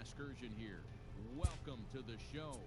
excursion here. Welcome to the show.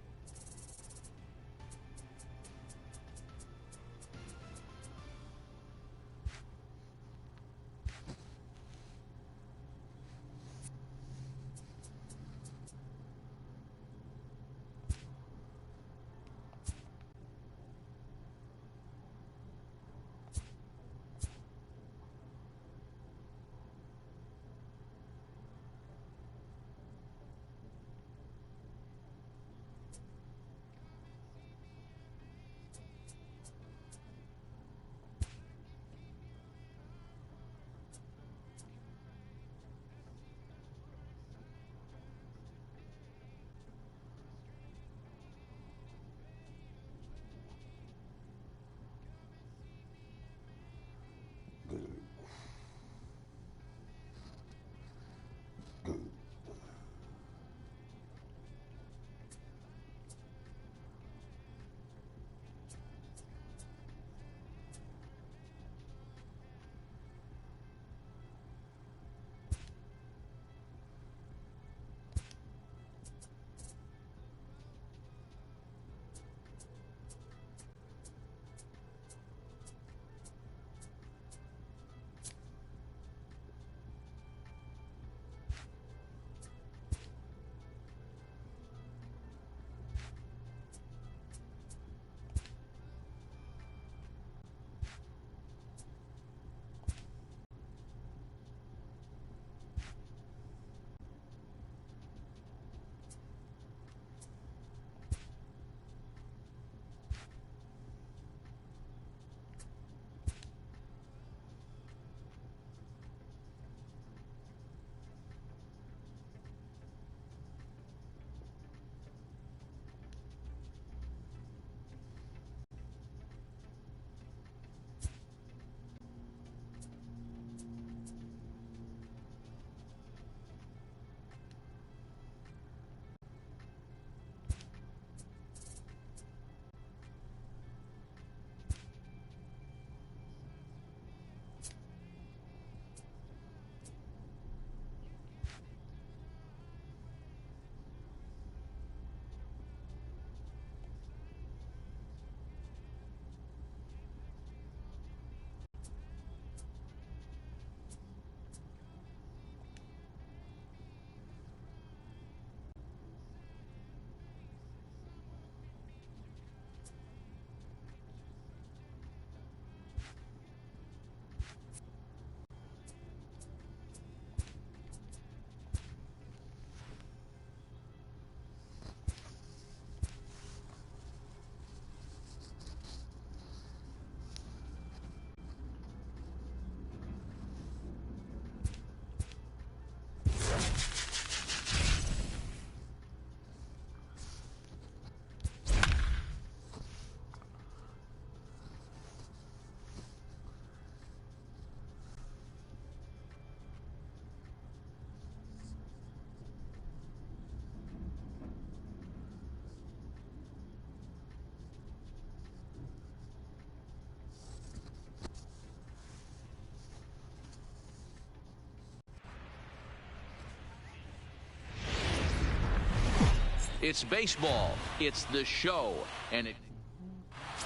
It's baseball. It's the show. And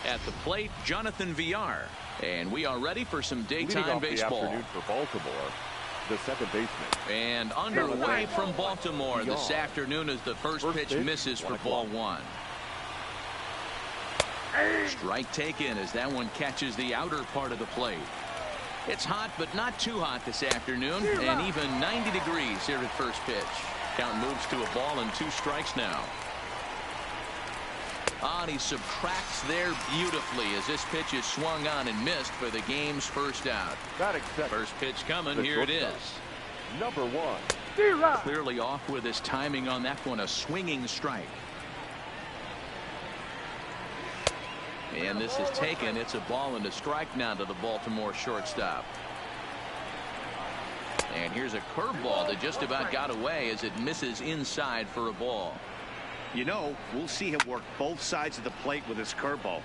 at the plate, Jonathan Villar. And we are ready for some daytime baseball. The afternoon for Baltimore, the second baseman. And underway from Baltimore this afternoon as the first pitch misses for ball one. Strike taken as that one catches the outer part of the plate. It's hot, but not too hot this afternoon, and even 90 degrees here at first pitch. Count moves to a ball and 2 strikes now. And he subtracts there beautifully as this pitch is swung on and missed for the game's first out. First pitch coming. Here it is. Number 1. Clearly off with his timing on that one. A swinging strike. And this is taken. It's a ball and a strike now to the Baltimore shortstop. And here's a curveball that just about got away as it misses inside for a ball. You know, we'll see him work both sides of the plate with his curveball.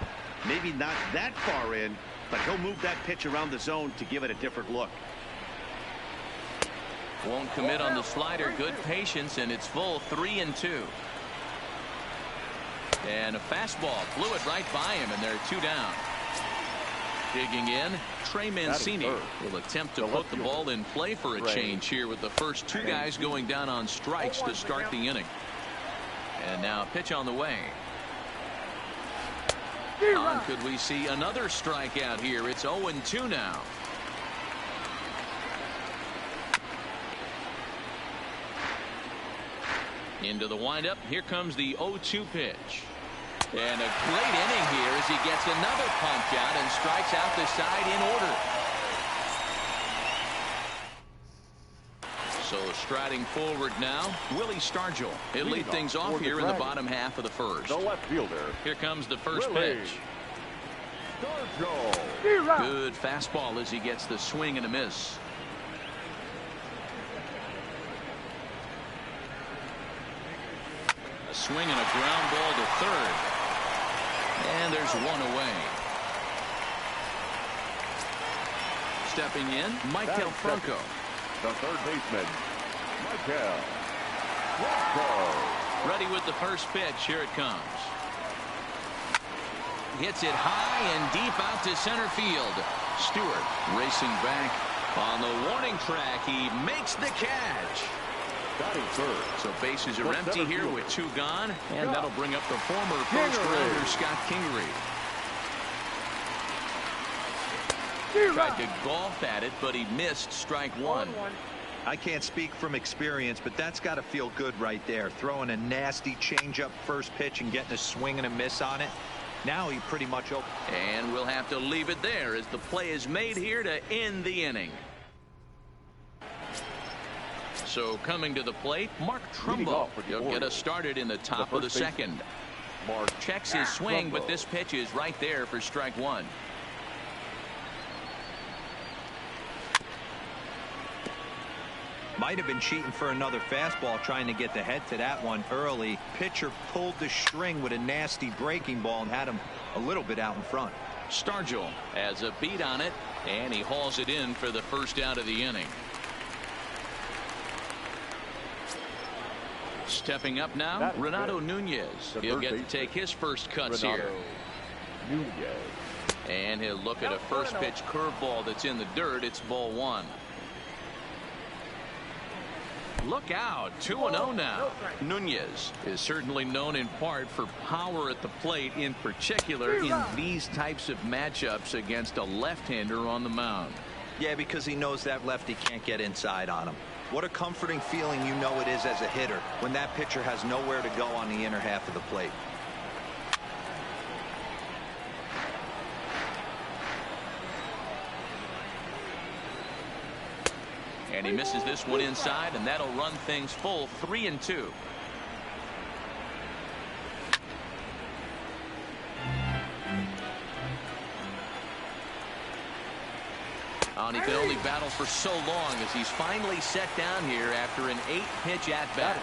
Maybe not that far in, but he'll move that pitch around the zone to give it a different look. Won't commit on the slider. Good patience, and it's full 3-2. And a fastball flew it right by him, and they're 2 down. Digging in, Trey Mancini will attempt to put the ball in play for a change here with the first 2 guys going down on strikes to start the inning. And now pitch on the way. Could we see another strikeout here? It's 0-2 now. Into the windup. Here comes the 0-2 pitch. And a great inning here as he gets another punch out and strikes out the side in order. So striding forward now, Willie Stargell. He'll lead things off here in the bottom half of the first. The left fielder. Here comes the first pitch. Stargell. Good fastball as he gets the swing and a miss. A swing and a ground ball to third. And there's 1 away. Stepping in, Michael Franco. The third baseman, Michael Franco. Ready with the first pitch. Here it comes. Hits it high and deep out to center field. Stewart racing back on the warning track. He makes the catch. So bases are empty here with 2 gone, and that'll bring up the former first-rounder Scott Kingery. Tried to golf at it, but he missed strike 1. I can't speak from experience, but that's got to feel good right there. Throwing a nasty changeup first pitch and getting a swing and a miss on it. Now he pretty much open. And we'll have to leave it there as the play is made here to end the inning. So coming to the plate, Mark Trumbo. He'll get us started in the top of the second. Mark checks his swing, but this pitch is right there for strike 1. Might have been cheating for another fastball, trying to get the head to that one early. Pitcher pulled the string with a nasty breaking ball and had him a little bit out in front. Stargell has a beat on it, and he hauls it in for the first out of the inning. Stepping up now, Renato Nunez. He'll get to take his first cuts here. Nunez. And he'll look at a first pitch curveball that's in the dirt. It's ball 1. Look out, 2-0 now. Nunez is certainly known in part for power at the plate, in particular in these types of matchups against a left-hander on the mound. Yeah, because he knows that lefty can't get inside on him. What a comforting feeling you know it is as a hitter when that pitcher has nowhere to go on the inner half of the plate. And he misses this one inside, and that'll run things full 3-2. And he can only battle for so long as he's finally set down here after an 8-pitch at-bat.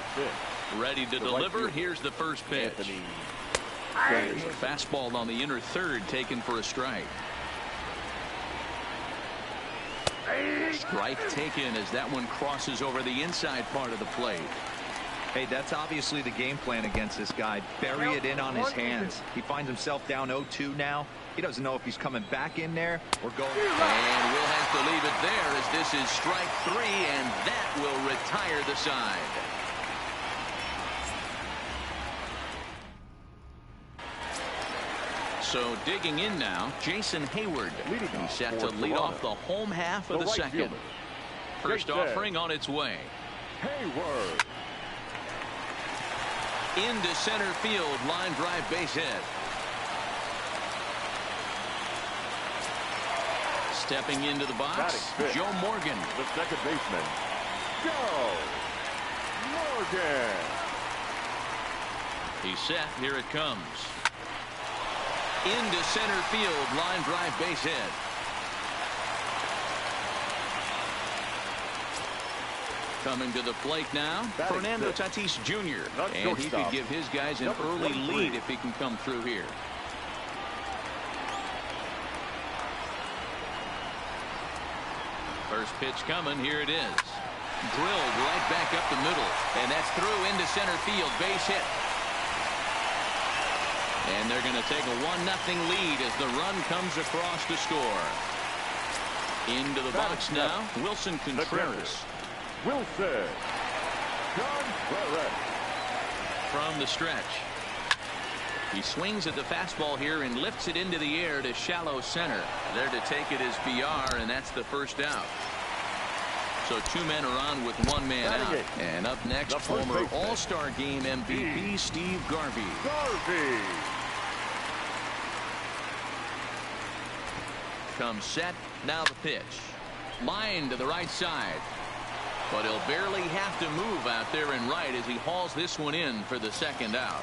Ready to deliver. Here's the first pitch. There's a fastball on the inner third taken for a strike. Strike taken as that one crosses over the inside part of the plate. Hey, that's obviously the game plan against this guy. Bury it in on his hands. He finds himself down 0-2 now. He doesn't know if he's coming back in there or going. And we'll have to leave it there as this is strike 3, and that will retire the side. So digging in now, Jason Hayward. He's set to lead off the home half of the second. First offering on its way. Hayward. Into center field, line drive base hit. Stepping into the box, Joe Morgan. The second baseman, Joe Morgan. He's set. Here it comes. Into center field, line drive base hit. Coming to the plate now, Fernando Tatis Jr. And he could give his guys an early lead if he can come through here. First pitch coming. Here it is. Drilled right back up the middle. And that's through into center field. Base hit. And they're going to take a 1-0 lead as the run comes across to score. Into the box now, Wilson Contreras. Wilson Contreras. From the stretch. He swings at the fastball here and lifts it into the air to shallow center. There to take it is BR, and that's the first out. So 2 men are on with 1 man out. And up next, former All-Star Game MVP Steve Garvey. Comes set. Now the pitch. Line to the right side. But he'll barely have to move out there in right as he hauls this one in for the second out.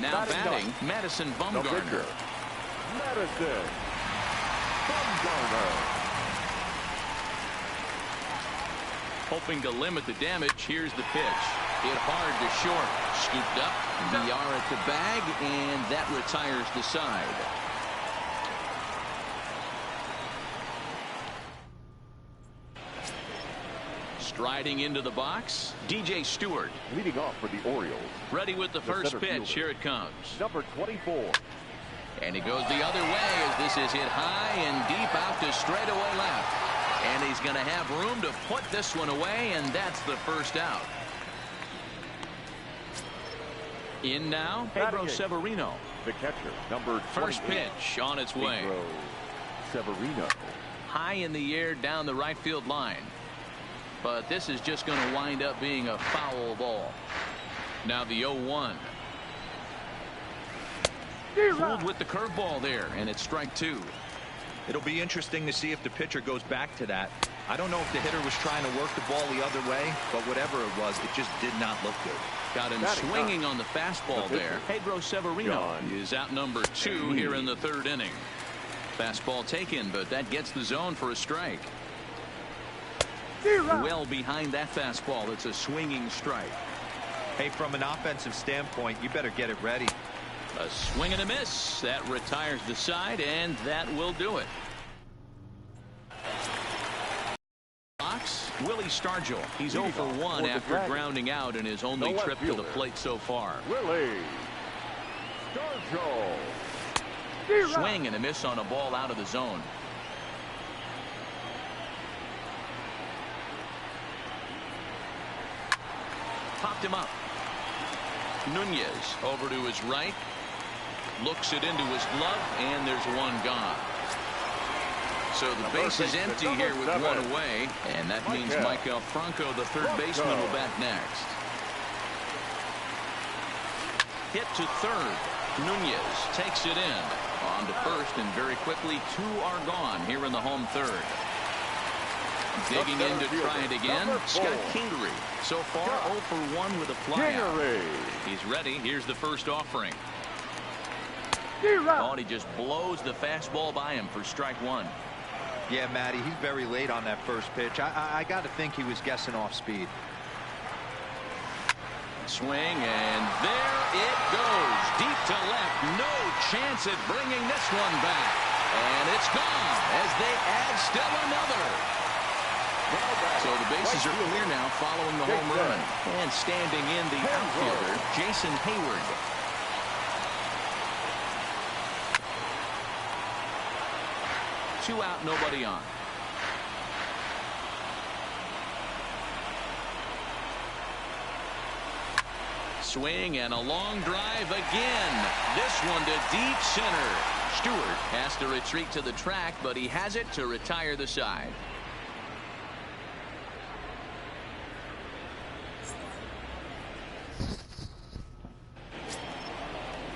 Now batting, Madison Bumgarner. Madison Bumgarner. Hoping to limit the damage. Here's the pitch. Hit hard to short. Scooped up. VR at the bag, and that retires the side. Striding into the box, DJ Stewart. Leading off for the Orioles. Ready with the first pitch. Here it comes. Number 24. And he goes the other way as this is hit high and deep out to straightaway left. And he's going to have room to put this one away, and that's the first out. In now, Pedro Severino. The catcher, number 28. First pitch on its way. Pedro Severino. High in the air down the right field line. But this is just going to wind up being a foul ball. Now the 0-1. Fooled with the curveball there, and it's strike 2. It'll be interesting to see if the pitcher goes back to that. I don't know if the hitter was trying to work the ball the other way, but whatever it was, it just did not look good. Got him swinging on the fastball there. Pedro Severino is out number 2 here in the 3rd inning. Fastball taken, but that gets the zone for a strike. Well behind that fastball. It's a swinging strike. Hey, from an offensive standpoint, you better get it ready. A swing and a miss. That retires the side, and that will do it. Box, Willie Stargell. He's 0 for 1 after grounding out in his only trip to the plate so far. Willie Stargell. Swing and a miss on a ball out of the zone. Popped him up. Nunez over to his right. Looks it into his glove, and there's one gone. So the base is empty here with 1 away, and that means Michael Franco, the 3rd baseman, will bat next. Hit to 3rd. Nunez takes it in. On to 1st, and very quickly 2 are gone here in the home 3rd. Digging in to try it again, Scott Kingery. So far 0 for 1 with a flyout. He's ready. Here's the first offering. Oh, and he just blows the fastball by him for strike 1. Yeah, Matty, he's very late on that first pitch. I got to think he was guessing off speed. Swing, and there it goes. Deep to left. No chance at bringing this one back. And it's gone as they add still another. So the bases are clear now following the home run. And standing in the outfielder, Jason Hayward. Two out, nobody on. Swing and a long drive again. This one to deep center. Stewart has to retreat to the track, but he has it to retire the side.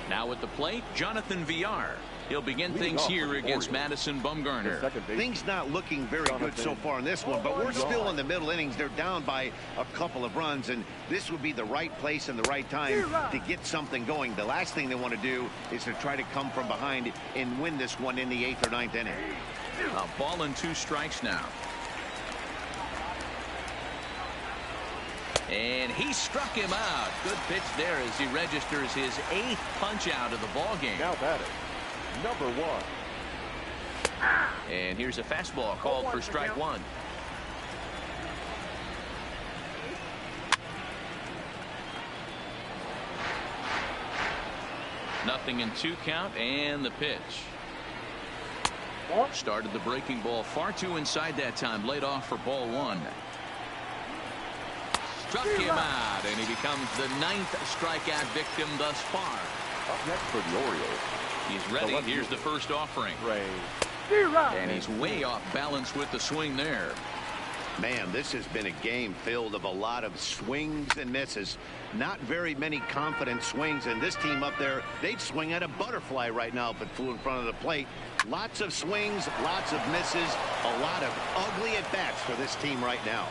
Now at the plate, Jonathan VR. He'll begin things here against Madison Bumgarner. Things not looking very good so far in this one, but we're still in the middle innings. They're down by a couple of runs, and this would be the right place and the right time to get something going. The last thing they want to do is to try to come from behind and win this one in the 8th or 9th inning. A ball and 2 strikes now. And he struck him out. Good pitch there as he registers his 8th punch out of the ball game. Now batting, number 1. And here's a fastball called for strike 1. 0-2 count, and the pitch. Started the breaking ball far too inside that time. Laid off for ball 1. Struck him out, and he becomes the 9th strikeout victim thus far. Up next for the Orioles. He's ready. Here's the first offering. And he's way off balance with the swing there. Man, this has been a game filled of a lot of swings and misses. Not very many confident swings, and this team up there, they'd swing at a butterfly right now if it flew in front of the plate. Lots of swings, lots of misses, a lot of ugly at-bats for this team right now.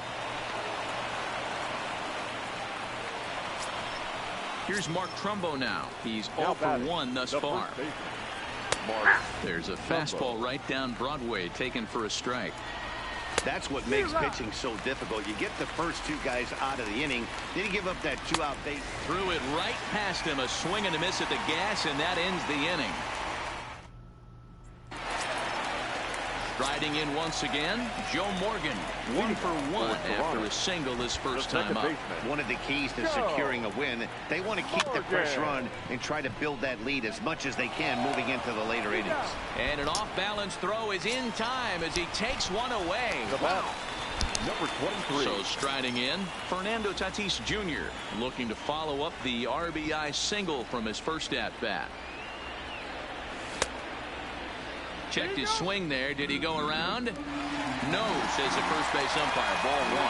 Here's Mark Trumbo now. He's 0 for 1 thus far. There's a fastball right down Broadway, taken for a strike. That's what makes pitching so difficult. You get the first 2 guys out of the inning, then you give up that 2-out base. Threw it right past him, a swing and a miss at the gas, and that ends the inning. Striding in once again, Joe Morgan, 1 for 1 after a single this first time up. One of the keys to securing a win, they want to keep the pressure on and try to build that lead as much as they can moving into the later innings. And an off-balance throw is in time as he takes one away. Wow. Number 23. So striding in, Fernando Tatis Jr. looking to follow up the RBI single from his first at-bat. Checked his swing there. Did he go around? No, says the first base umpire. Ball 1.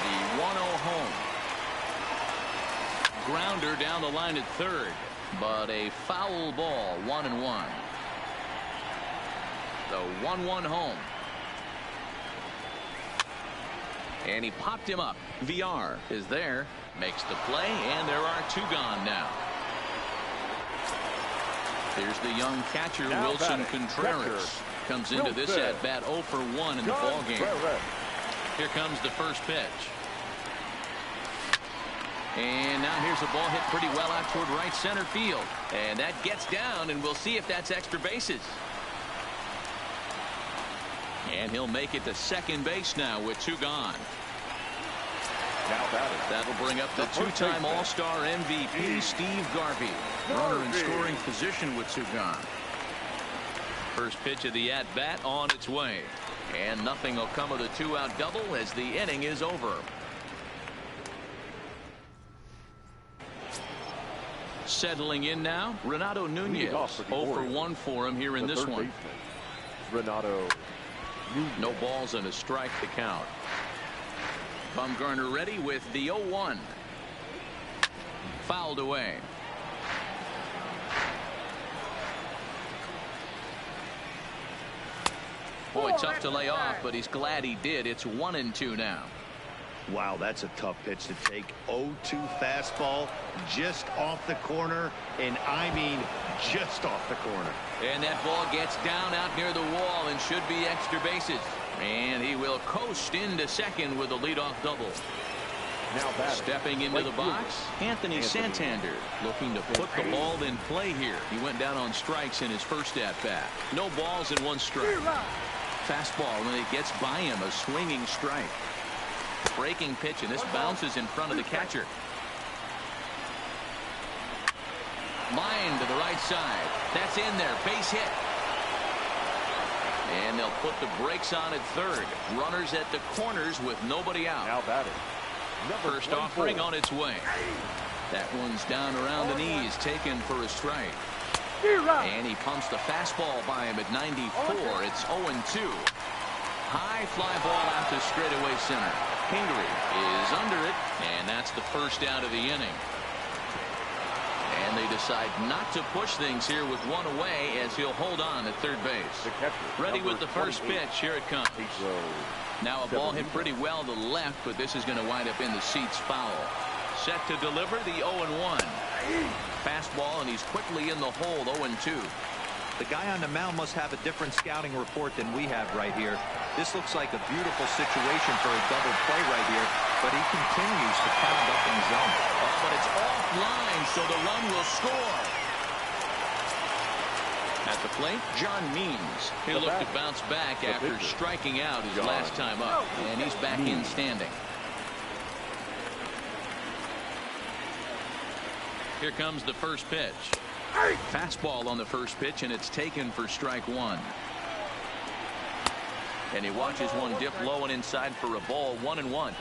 The 1-0 home. Grounder down the line at third, but a foul ball. 1-1. The 1-1 home. And he popped him up. VR is there, makes the play, and there are 2 gone now. Here's the young catcher, Wilson Contreras. Comes into this at-bat 0 for 1 in the ball game. Here comes the first pitch. And now here's a ball hit pretty well out toward right center field. And that gets down, and we'll see if that's extra bases. And he'll make it to second base now with 2 gone. That'll bring up the 2-time All-Star MVP, Steve Garvey. Runner in scoring position with 2 gone. First pitch of the at-bat on its way. And nothing will come of the 2-out double as the inning is over. Settling in now, Renato Nunez. 0 for 1 for him here in this one. Renato Nunez. No balls and a strike to count. Bumgarner ready with the 0-1. Fouled away. Boy, tough to lay off, but he's glad he did. It's 1-2 now. Wow, that's a tough pitch to take. 0-2 fastball just off the corner, and I mean just off the corner. And that ball gets down out near the wall and should be extra bases. And he will coast into second with a leadoff double. Now stepping into the box, Anthony Santander looking to put the ball in play here. He went down on strikes in his first at-bat. No balls and 1 strike. Fastball, when it gets by him, a swinging strike. Breaking pitch, and this bounces in front of the catcher. Line to the right side. That's in there. Base hit. And they'll put the brakes on at third. Runners at the corners with nobody out. Now batting. First offering on its way. That one's down around the knees, taken for a strike. And he pumps the fastball by him at 94. It's 0-2. High fly ball out to straightaway center. Pingree is under it, and that's the first out of the inning. And they decide not to push things here with 1 away as he'll hold on at third base. Ready with the first pitch. Here it comes. Now a ball hit pretty well to the left, but this is going to wind up in the seats foul. Set to deliver the 0-1. Fastball, and he's quickly in the hole. 0-2. The guy on the mound must have a different scouting report than we have right here. This looks like a beautiful situation for a double play right here, but he continues to pound up in the zone. Oh, but it's offline, so the run will score. At the plate, John Means. He'll look to bounce back after striking out his last time up, and he's back in standing. Here comes the first pitch. Fastball on the first pitch, and it's taken for strike one. And he watches one dip low and inside for a ball. 1-1.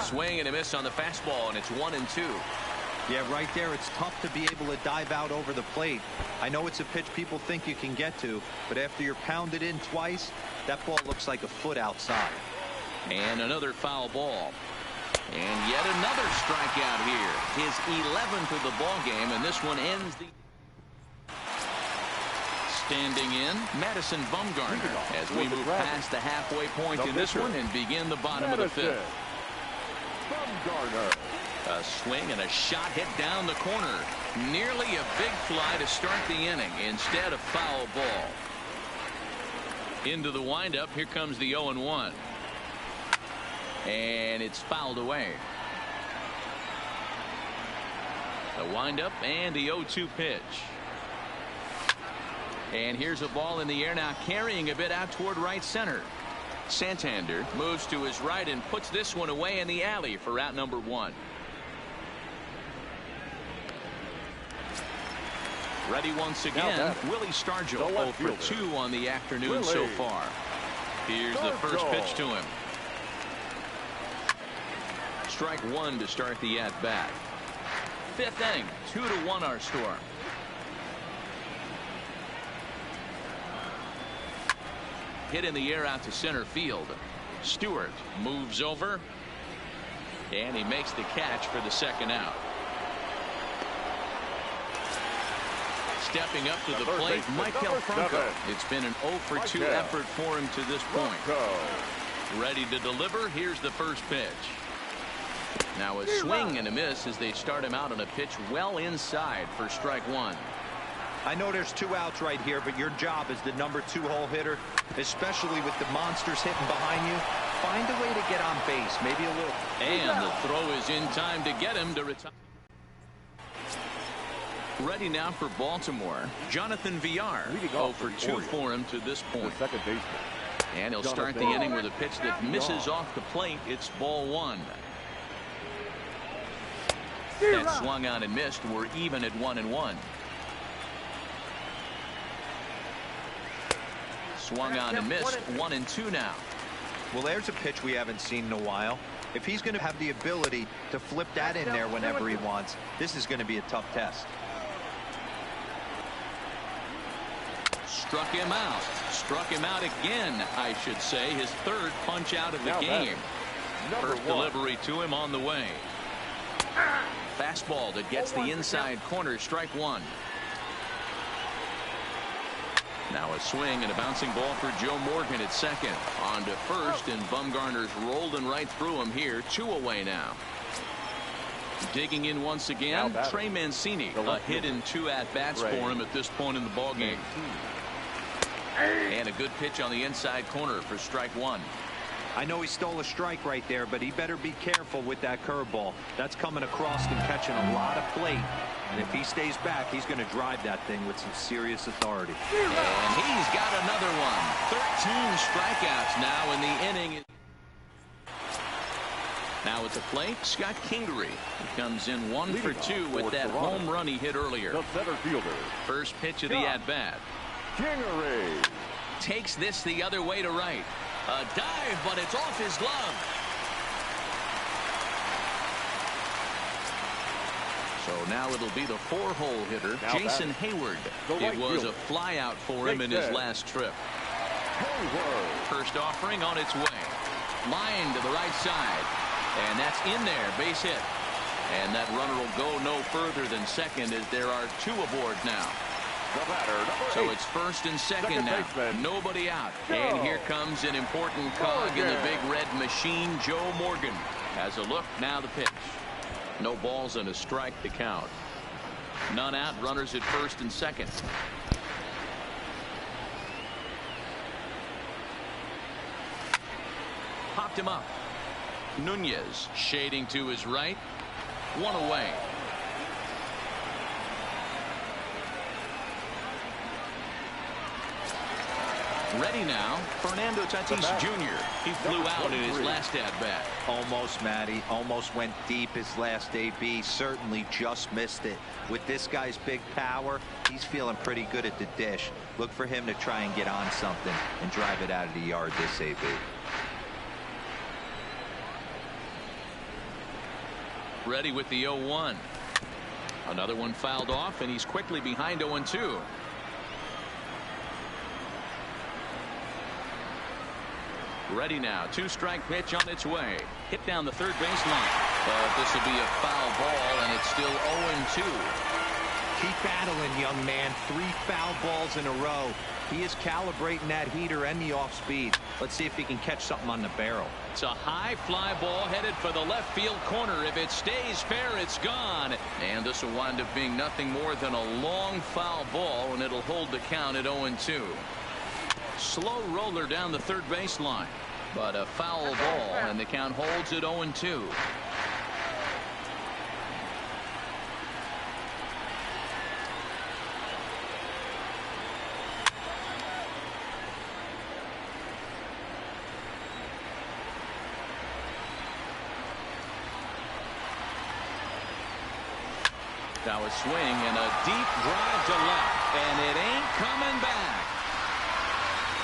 Swing and a miss on the fastball, and it's 1-2. Yeah, right there, it's tough to be able to dive out over the plate. I know it's a pitch people think you can get to, but after you're pounded in twice, that ball looks like a foot outside. And another foul ball. And yet another strikeout here. His 11th of the ball game, and this one ends the... Standing in, Madison Bumgarner, as we move past the halfway point in this one and begin the bottom of the fifth. Bumgarner. A swing and a shot hit down the corner. Nearly a big fly to start the inning. Instead, a foul ball. Into the windup. Here comes the 0-1. And it's fouled away. The windup and the 0-2 pitch. And here's a ball in the air now, carrying a bit out toward right center. Santander moves to his right and puts this one away in the alley for out number one. Ready once again, Willie Stargell 0 for 2 on the afternoon so far. Here's the first pitch to him. Strike one to start the at-bat. Fifth inning, 2-1 our score. Hit in the air out to center field. Stewart moves over, and he makes the catch for the second out. Stepping up to the plate, Michael Franco. It's been an 0 for 2 effort for him to this point. Ready to deliver. Here's the first pitch. Now a swing and a miss as they start him out on a pitch well inside for strike one. I know there's 2 outs right here, but your job as the number 2 hole hitter, especially with the monsters hitting behind you, find a way to get on base, maybe a little. And the throw is in time to get him to retire. Ready now for Baltimore, Jonathan Villar. 0 for 2 for him to this point. Second baseman. And he'll start the inning with a pitch that misses off the plate. It's ball one. That swung on and missed. We're even at 1-1. Swung on and missed. 1-2 now. Well, there's a pitch we haven't seen in a while. If he's going to have the ability to flip that in there whenever he wants, this is going to be a tough test. Struck him out. Struck him out again, I should say. His third punch out of the game. First delivery to him on the way. Fastball that gets the inside corner. Strike one. Now a swing and a bouncing ball for Joe Morgan at second. On to first, and Bumgarner's rolling right through him here. 2 away now. Digging in once again, Trey Mancini. A hit in 2 at-bats for him at this point in the ballgame. And a good pitch on the inside corner for strike one. I know he stole a strike right there, but he better be careful with that curveball. That's coming across and catching a lot of plate. And if he stays back, he's going to drive that thing with some serious authority. And he's got another one. 13 strikeouts now in the inning. Now at the plate, Scott Kingery. He comes in 1 for 2 with that home run he hit earlier. The center fielder. First pitch of the at-bat. Kingery takes this the other way to right. A dive, but it's off his glove. So now it'll be the 4-hole hitter, Jason Hayward. It was a fly out for him in his last trip. First offering on its way. Line to the right side. And that's in there, base hit. And that runner will go no further than second as there are 2 aboard now. So it's first and second now. Nobody out. And here comes an important cog in the big red machine. Joe Morgan has a look. Now the pitch. No balls and a strike to count. None out. Runners at first and second. Popped him up. Nunez shading to his right. 1 away. Ready now, Fernando Tatis Jr. He flew out in his last at-bat. Almost, Matty. Almost went deep his last AB. Certainly just missed it. With this guy's big power, he's feeling pretty good at the dish. Look for him to try and get on something and drive it out of the yard this AB. Ready with the 0-1. Another one fouled off, and he's quickly behind 0-2. Ready now. 2-strike pitch on its way. Hit down the third baseline. But this will be a foul ball, and it's still 0-2. Keep battling, young man. 3 foul balls in a row. He is calibrating that heater and the off speed. Let's see if he can catch something on the barrel. It's a high fly ball headed for the left field corner. If it stays fair, it's gone. And this will wind up being nothing more than a long foul ball, and it'll hold the count at 0-2. Slow roller down the third baseline, but a foul ball, and the count holds at 0-2. Now a swing and a deep drive to left, and it ain't coming back.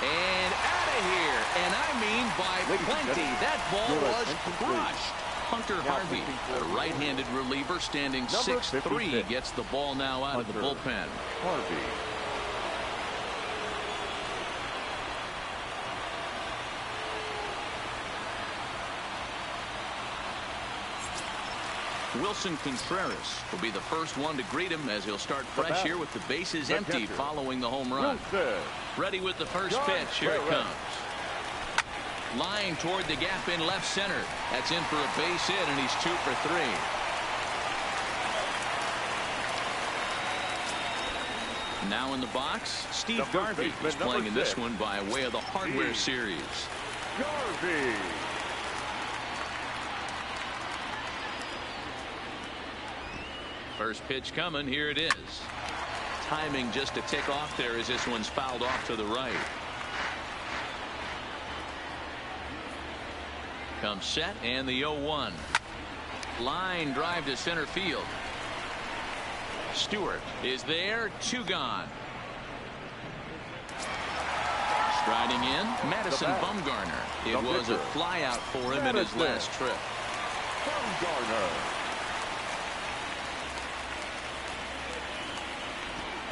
And out of here, and I mean by plenty. That ball was crushed. Hunter Harvey, a right-handed reliever standing 6'3", gets the ball now out of the bullpen. Harvey. Wilson Contreras will be the first one to greet him as he'll start fresh here with the bases empty following the home run. Ready with the first pitch. Here it comes. Line toward the gap in left center. That's in for a base hit, and he's 2 for 3. Now in the box, Steve Garvey is playing in this one by way of the Hardware Series. Garvey. First pitch coming. Here it is. Timing just a tick off there as this one's fouled off to the right. Comes set, and the 0-1. Line drive to center field. Stewart is there. 2 gone. Striding in, Madison Bumgarner. It was a flyout for him in his last trip. Bumgarner.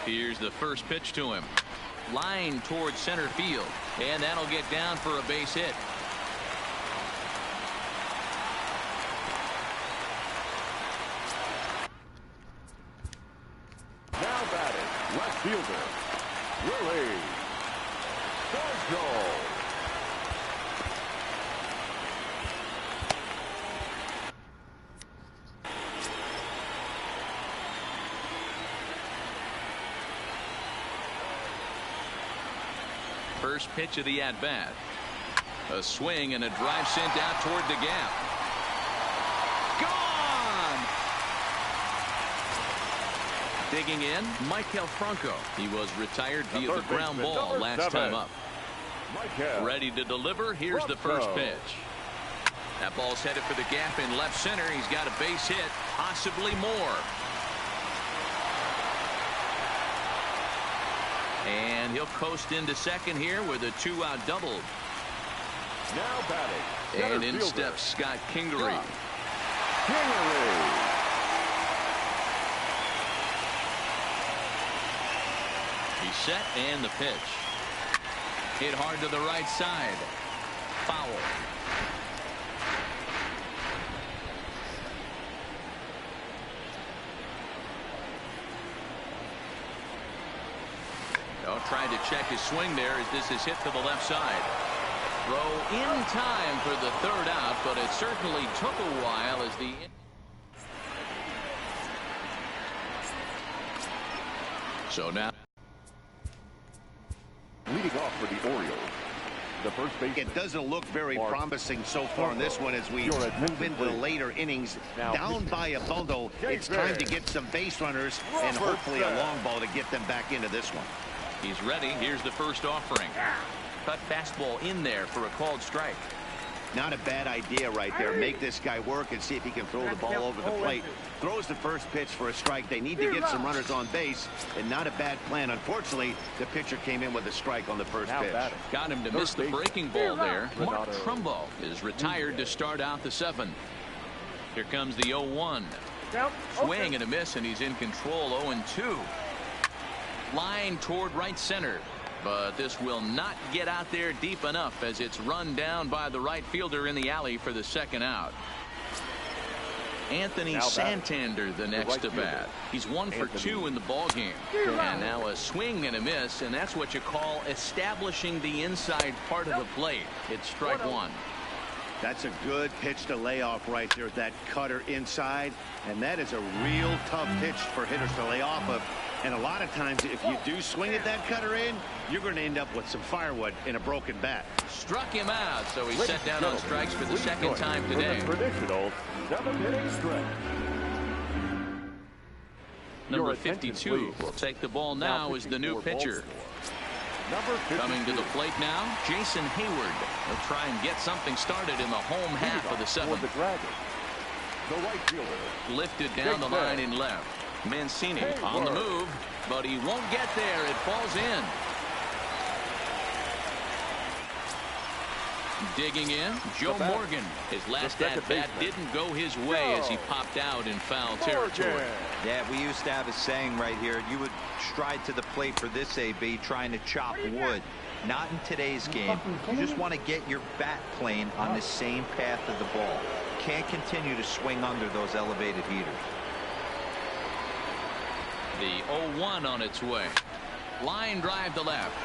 Here's the first pitch to him. Line towards center field, and that'll get down for a base hit. Now batting, left fielder, Willie Stargell. First pitch of the at-bat. A swing and a drive sent out toward the gap. Gone! Digging in, Maikel Franco. He was retired via the ground ball last time up. Ready to deliver. Here's the first pitch. That ball's headed for the gap in left center. He's got a base hit, possibly more. And he'll coast into second here with a 2-out double. Now batting. And in steps Scott Kingery. He's set, and the pitch. Hit hard to the right side. Foul. Tried to check his swing there as this is hit to the left side. Throw in time for the 3rd out, but it certainly took a while as the so now leading off for the Orioles, the first base. It doesn't look very promising so far in this one as we move into the later innings. Down by a bundle, it's time to get some base runners and hopefully a long ball to get them back into this one. He's ready. Here's the first offering. cut fastball in there for a called strike. Not a bad idea right there. Make this guy work and see if he can throw the ball over the plate. Throws the first pitch for a strike. They need to get some runners on base, and not a bad plan. Unfortunately, the pitcher came in with a strike on the first pitch. Got him to miss the breaking ball there. Mark Trumbo is retired to start out the 7th. Here comes the 0-1. Swing and a miss, and he's in control. 0-2. Line toward right center. But this will not get out there deep enough as it's run down by the right fielder in the alley for the 2nd out. Anthony Santander the next to bat. He's 1 for 2 in the ball game. And now a swing and a miss, and that's what you call establishing the inside part of the plate. It's strike 1. That's a good pitch to lay off right there, that cutter inside. And that is a real tough pitch for hitters to lay off of. And a lot of times, if you do swing at that cutter in, you're going to end up with some firewood in a broken bat. Struck him out, so he's set down on strikes for the 2nd time today. Traditional 7-inning stretch. Number 52 will take the ball now as the new pitcher. Coming to the plate now, Jason Hayward. He'll try and get something started in the home half of the 7th. The right fielder. Lifted down the line in left. Mancini on the move, but he won't get there. It falls in. Digging in, Joe Morgan. His last at-bat didn't go his way as he popped out in foul territory. Yeah, we used to have a saying right here. You would stride to the plate for this AB trying to chop wood. Not in today's game. You just want to get your bat plane on the same path of the ball. Can't continue to swing under those elevated heaters. The 0-1 on its way. Line drive to left.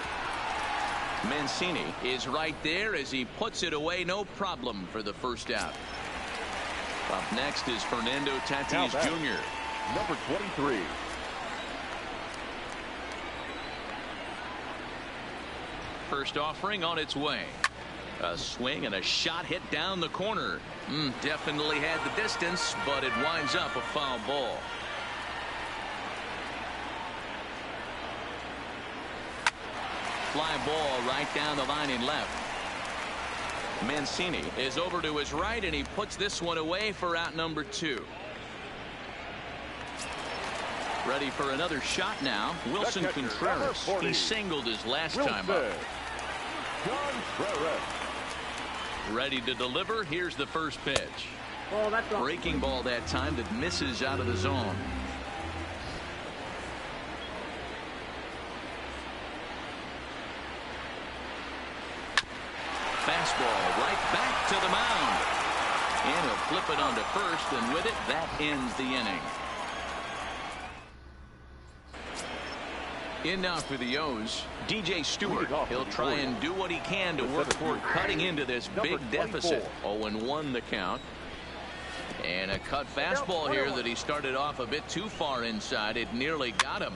Mancini is right there as he puts it away. No problem for the 1st out. Up next is Fernando Tatis Jr. Number 23. First offering on its way. A swing and a shot hit down the corner. Definitely had the distance, but it winds up a foul ball. Fly ball right down the line in left. Mancini is over to his right, and he puts this one away for out number 2. Ready for another shot now. Wilson Contreras. He singled his last time up. Ready to deliver. Here's the first pitch. Breaking ball that time that misses out of the zone. Fastball right back to the mound. And he'll flip it onto first, and with it, that ends the inning. In now for the O's, DJ Stewart. He'll try and do what he can to work toward cutting into this big deficit. 0-1 the count. And a cut fastball here that he started off a bit too far inside. It nearly got him.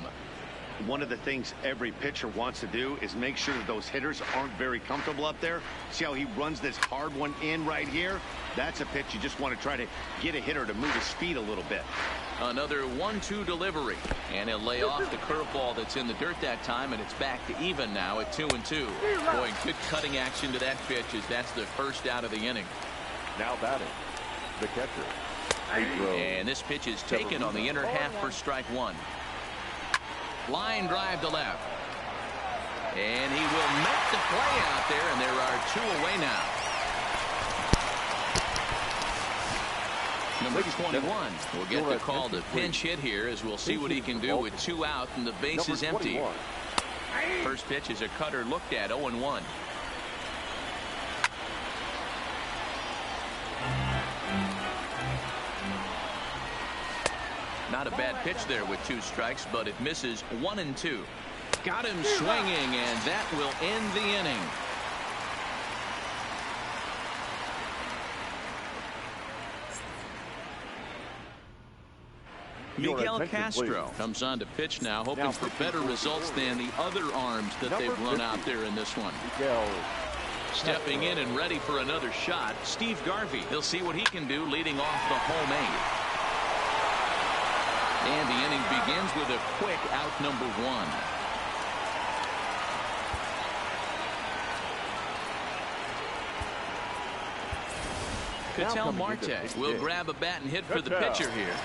One of the things every pitcher wants to do is make sure that those hitters aren't very comfortable up there. See how he runs this hard one in right here? That's a pitch you just want to try to get a hitter to move his feet a little bit. Another 1-2 delivery, and he'll lay off the curveball that's in the dirt that time, and it's back to even now at 2-2. Boy, good cutting action to that pitch as that's the 1st out of the inning. Now batting, the catcher. And this pitch is taken on the inner half for strike 1. Line drive to left. And he will make the play out there, and there are 2 away now. Number 21 will get the call to pinch hit here, as we'll see what he can do with 2 out and the base is empty. First pitch is a cutter looked at. 0-1. Not a bad pitch there with 2 strikes, but it misses. 1-2. Got him swinging, and that will end the inning. Miguel Castro comes on to pitch now, hoping for better results than the other arms that they've run out there in this one. Stepping in and ready for another shot, Steve Garvey. He'll see what he can do leading off the home 8. And the inning begins with a quick out number 1. Ketel Marte will grab a bat and hit for the pitcher here.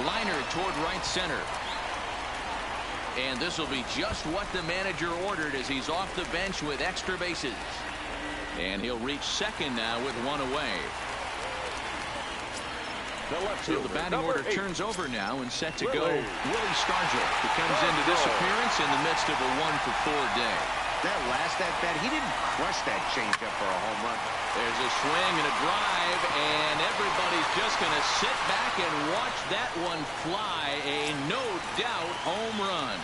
Liner toward right center. And this will be just what the manager ordered as he's off the bench with extra bases. And he'll reach second now with one away. So the batting order turns over now and set to go. Willie Stargell, who comes into this appearance in the midst of a 1-for-4 day. That last at bat, he didn't crush that changeup for a home run. There's a swing and a drive, and everybody's just going to sit back and watch that one fly. A no-doubt home run.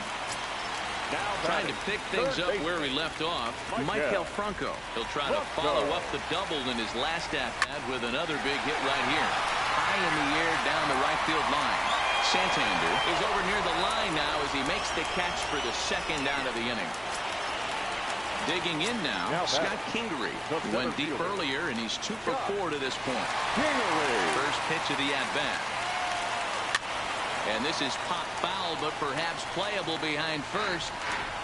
Trying to pick things up where we left off, Maikel Franco. He'll try to follow up the double in his last at-bat with another big hit right here. High in the air down the right field line. Santander is over near the line now as he makes the catch for the second out of the inning. Digging in now, Scott Kingery went deep earlier, and he's 2 for 4 to this point. First pitch of the at-bat. And this is pop foul, but perhaps playable behind first.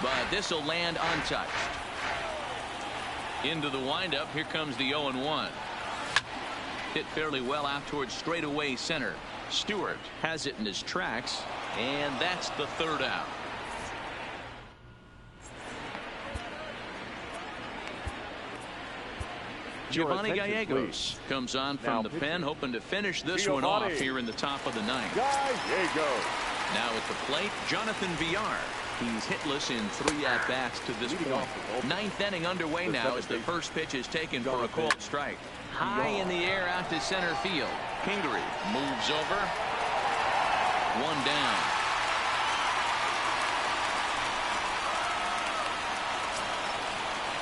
But this will land untouched. Into the windup. Here comes the 0-1. Hit fairly well out towards straightaway center. Stewart has it in his tracks, and that's the third out. Giovanni Gallegos comes on from the pen, hoping to finish this one off here in the top of the ninth. Now at the plate, Jonathan Villar. He's hitless in 3 at-bats to this point. Ninth inning underway now as the first pitch is taken for a called strike. High in the air out to center field. Kingery moves over. One down.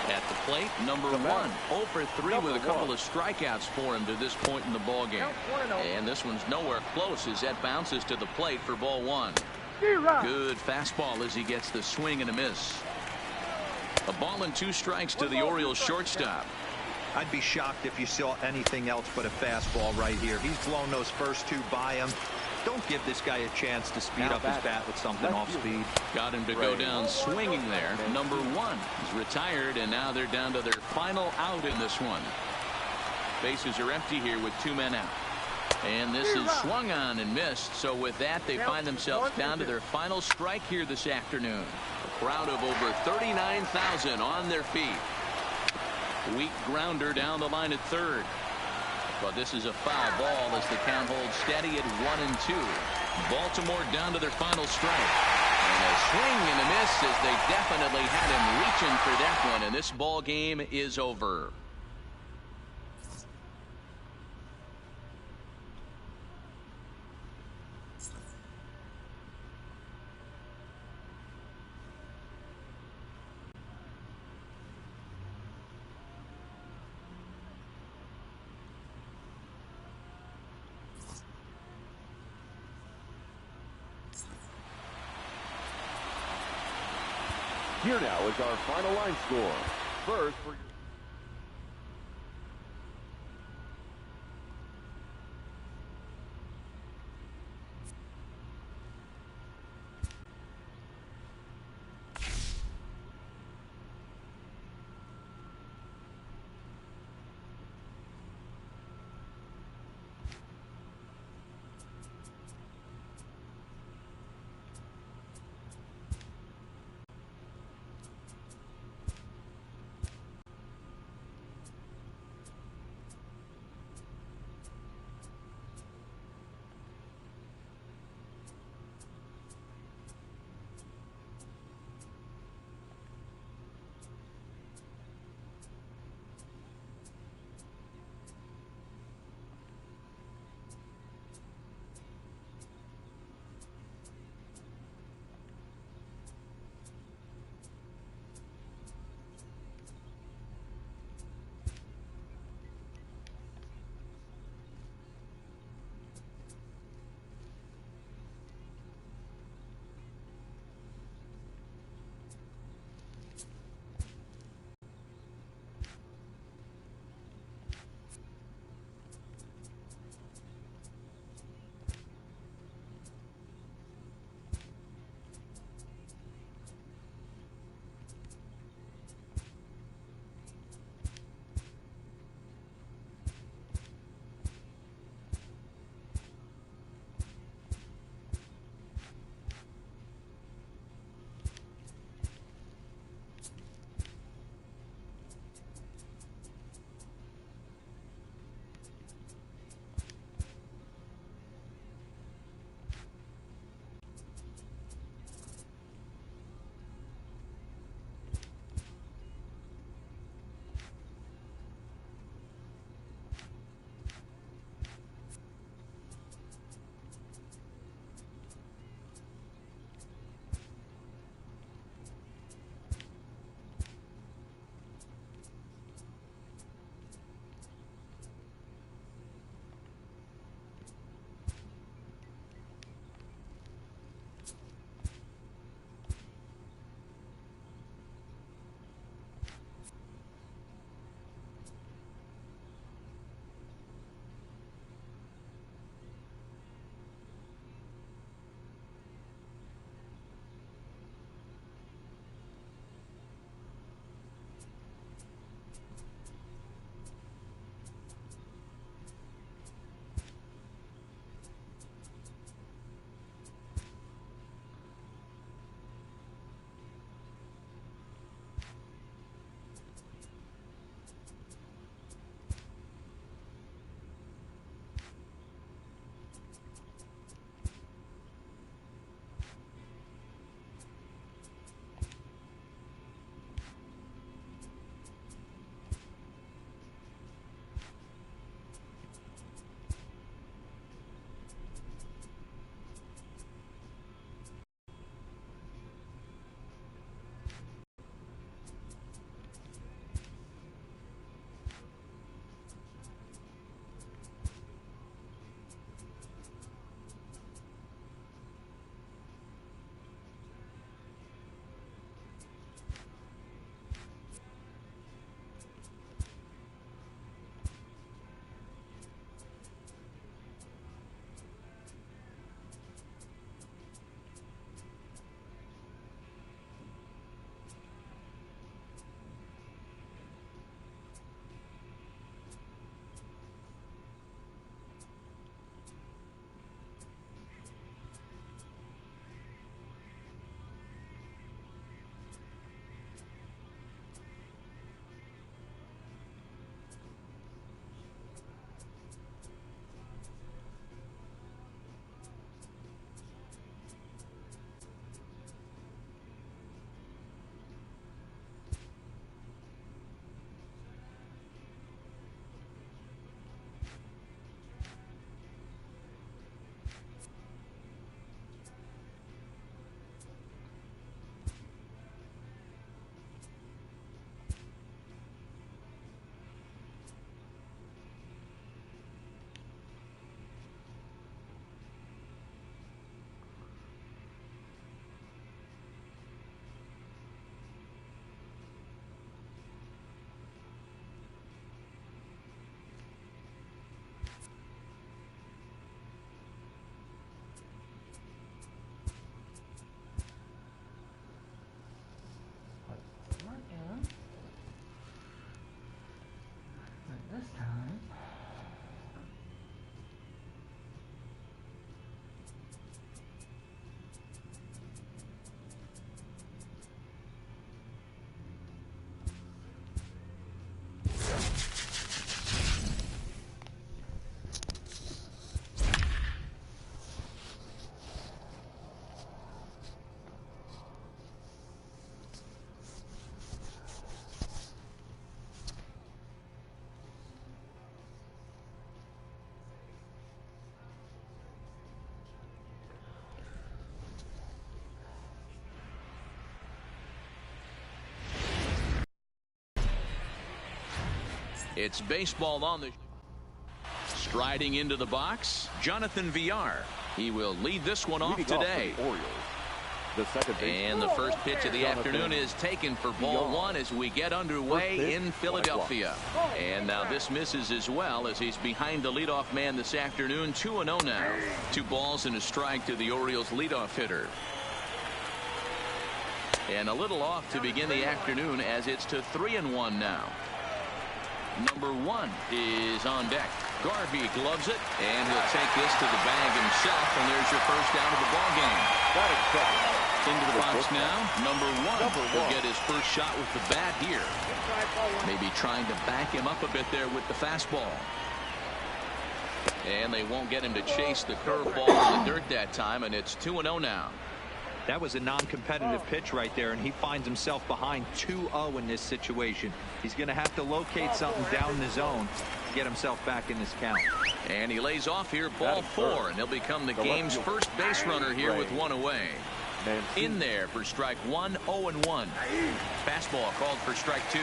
At the plate, number 1, 0 for 3 with a couple of strikeouts for him to this point in the ball game. And this one's nowhere close as that bounces to the plate for ball 1. Good fastball as he gets the swing and a miss. A ball and 2 strikes to the Orioles shortstop. I'd be shocked if you saw anything else but a fastball right here. He's blown those first 2 by him. Don't give this guy a chance to speed up his bat with something off speed. Got him to go down swinging there. Number 1 is retired, and now they're down to their final out in this one. Bases are empty here with 2 men out. And this is swung on and missed. So with that, they find themselves down to their final strike here this afternoon. A crowd of over 39,000 on their feet. Weak grounder down the line at third. But this is a foul ball as the count holds steady at 1-2. Baltimore down to their final strike. And a swing and a miss as they definitely had him reaching for that one. And this ball game is over. Here now is our final line score. First for It's baseball on the striding into the box. Jonathan Villar. He will lead this one off today. And the first pitch of the afternoon is taken for ball one as we get underway in Philadelphia. And now this misses as well as he's behind the leadoff man this afternoon. 2-0 now. 2 balls and a strike to the Orioles leadoff hitter. And a little off to begin the afternoon as it's to 3-1 now. Number 1 is on deck. Garvey gloves it, and he'll take this to the bag himself, and there's your first out of the ball game. Into the box now. Number 1 will get his first shot with the bat here. Maybe trying to back him up a bit there with the fastball. And they won't get him to chase the curveball in the dirt that time, and it's 2-0 now. That was a non-competitive pitch right there, and he finds himself behind 2-0 in this situation. He's going to have to locate something down in the zone to get himself back in this count. And he lays off here, ball 4, and he'll become the game's first base runner here with 1 away. In there for strike 1, 0-1. Fastball called for strike 2.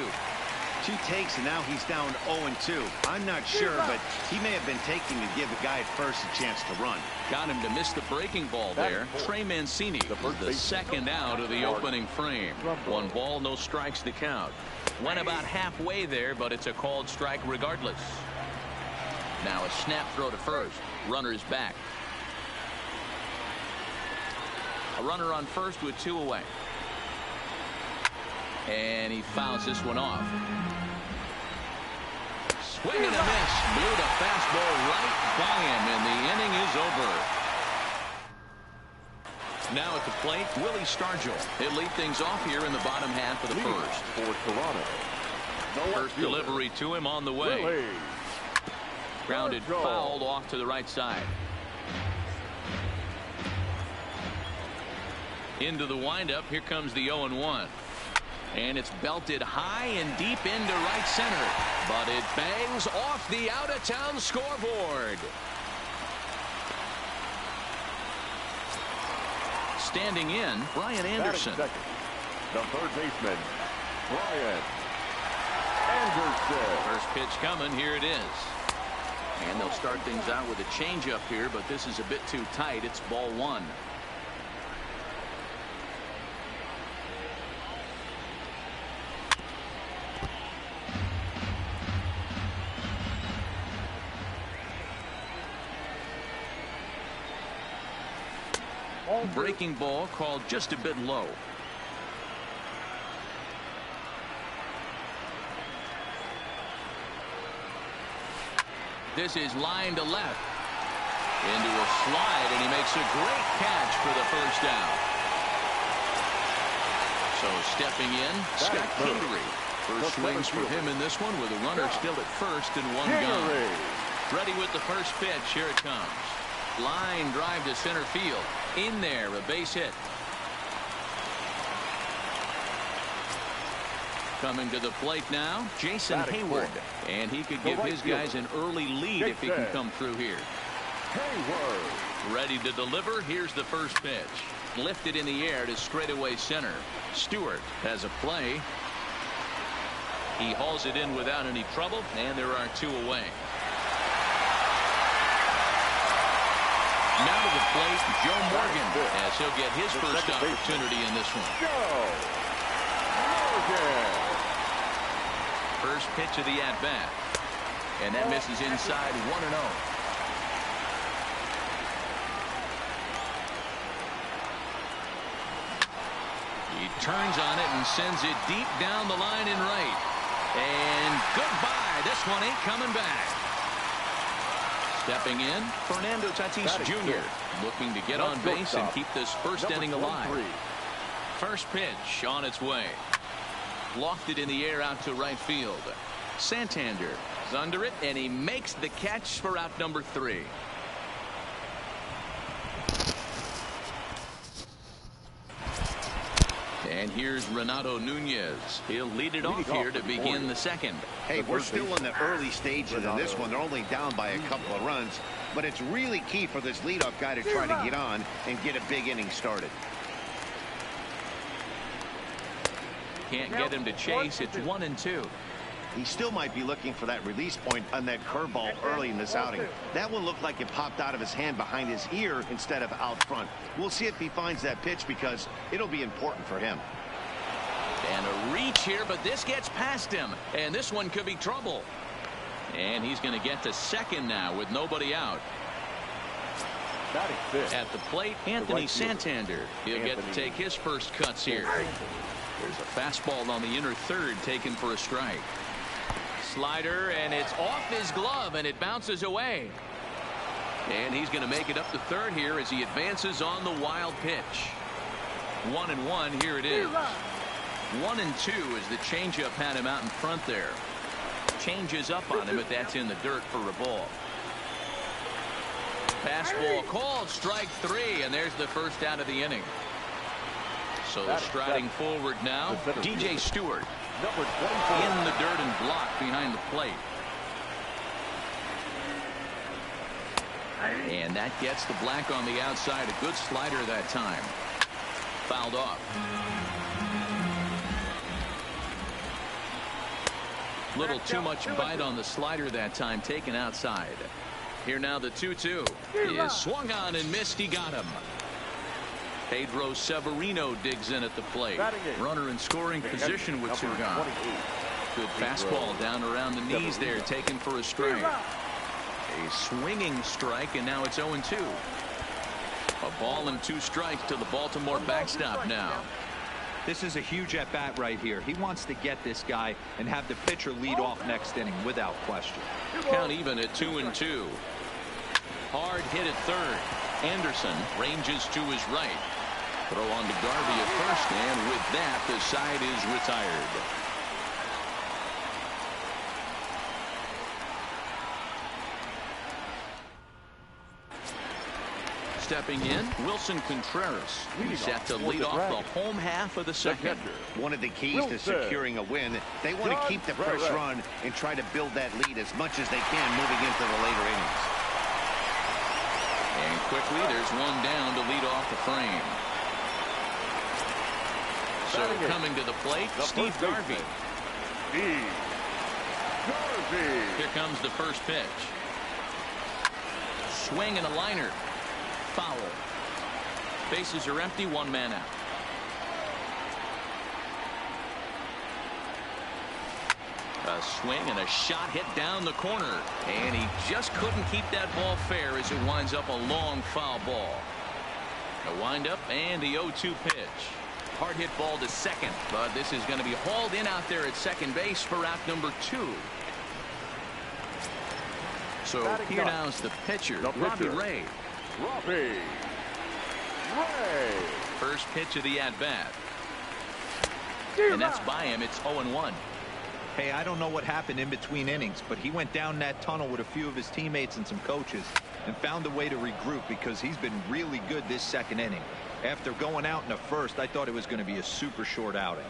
2 takes, and now he's down 0-2. I'm not sure, but he may have been taking to give the guy at first a chance to run. Got him to miss the breaking ball there. Trey Mancini, the second out of the opening frame. 1 ball, no strikes to count. Went about halfway there, but it's a called strike regardless. Now a snap throw to first. Runner is back. A runner on first with 2 away. And he fouls this one off. Swing and a miss. Blew the fastball right by him, and the inning is over. Now at the plate, Willie Stargell. He'll lead things off here in the bottom half of the first. For Toronto. First delivery to him on the way. Grounded fouled off to the right side. Into the windup. Here comes the 0-1. And it's belted high and deep into right center. But it bangs off the out-of-town scoreboard. Standing in, Brian Anderson. The third baseman, Brian Anderson. First pitch coming. Here it is. And they'll start things out with a changeup here, but this is a bit too tight. It's ball 1. Breaking ball called just a bit low. This is line to left. Into a slide, and he makes a great catch for the first down. So stepping in, Scott Kingery. First swings for him in this one with a runner still at first and 1 gone. Ready with the first pitch. Here it comes. Line drive to center field. In there, a base hit. Coming to the plate now, Jason Hayward. And he could give his guys an early lead if he can come through here. Ready to deliver. Here's the first pitch. Lifted in the air to straightaway center. Stewart has a play. He hauls it in without any trouble, and there are 2 away. Now to the plate, Joe Morgan, as he'll get his first opportunity in this one. First pitch of the at-bat. And that misses inside 1-0. He turns on it and sends it deep down the line in right. And goodbye. This one ain't coming back. Stepping in, Fernando Tatis Jr. looking to get on base and keep this first inning alive. First pitch on its way. Lofted in the air out to right field. Santander is under it, and he makes the catch for out number 3. And here's Renato Nunez. He'll lead it off here to begin the second. Hey, we're still in the early stages in this one. They're only down by a couple of runs, but it's really key for this leadoff guy to try to get on and get a big inning started. Can't get him to chase. It's 1-2. He still might be looking for that release point on that curveball early in this outing. That one looked like it popped out of his hand behind his ear instead of out front. We'll see if he finds that pitch because it'll be important for him. And a reach here, but this gets past him. And this one could be trouble. And he's going to get to second now with nobody out. At the plate, Anthony Santander. He'll get to take his first cuts here. There's a fastball on the inner third taken for a strike. Slider, and it's off his glove, and it bounces away. And he's going to make it up to third here as he advances on the wild pitch. 1-1, here it is. 1-2 as the changeup had him out in front there. Changes up on him, but that's in the dirt for a ball. Fastball called, strike 3, and there's the first out of the inning. So striding forward now, DJ Stewart. In the dirt and blocked behind the plate. And that gets the black on the outside. A good slider that time. Fouled off. Little too much bite on the slider that time, taken outside. Here now the 2-2. He is swung on and missed. He got him. Pedro Severino digs in at the plate. Runner in scoring position with two gone. Good fastball down around the knees there, taken for a strike. A swinging strike, and now it's 0-2. A ball and 2 strikes to the Baltimore backstop now. This is a huge at-bat right here. He wants to get this guy and have the pitcher lead off next inning without question. Count even at 2-2. Hard hit at third. Anderson ranges to his right. Throw on to Garvey at first, and with that, the side is retired. Stepping in, Wilson Contreras. He's set to lead off the home half of the second. One of the keys to securing a win, they want to keep the first run and try to build that lead as much as they can moving into the later innings. And quickly, there's one down to lead off the frame. So coming to the plate, Steve Garvey. Here comes the first pitch. Swing and a liner. Foul. Bases are empty, 1 man out. A swing and a shot hit down the corner. And he just couldn't keep that ball fair as it winds up a long foul ball. A windup and the 0-2 pitch. Hard hit ball to second, but this is going to be hauled in out there at second base for out number 2. So here now is the pitcher, Robbie Ray. First pitch of the at-bat. And that's by him. It's 0-1. Hey, I don't know what happened in between innings, but he went down that tunnel with a few of his teammates and some coaches and found a way to regroup because he's been really good this second inning. After going out in the first, I thought it was going to be a super short outing.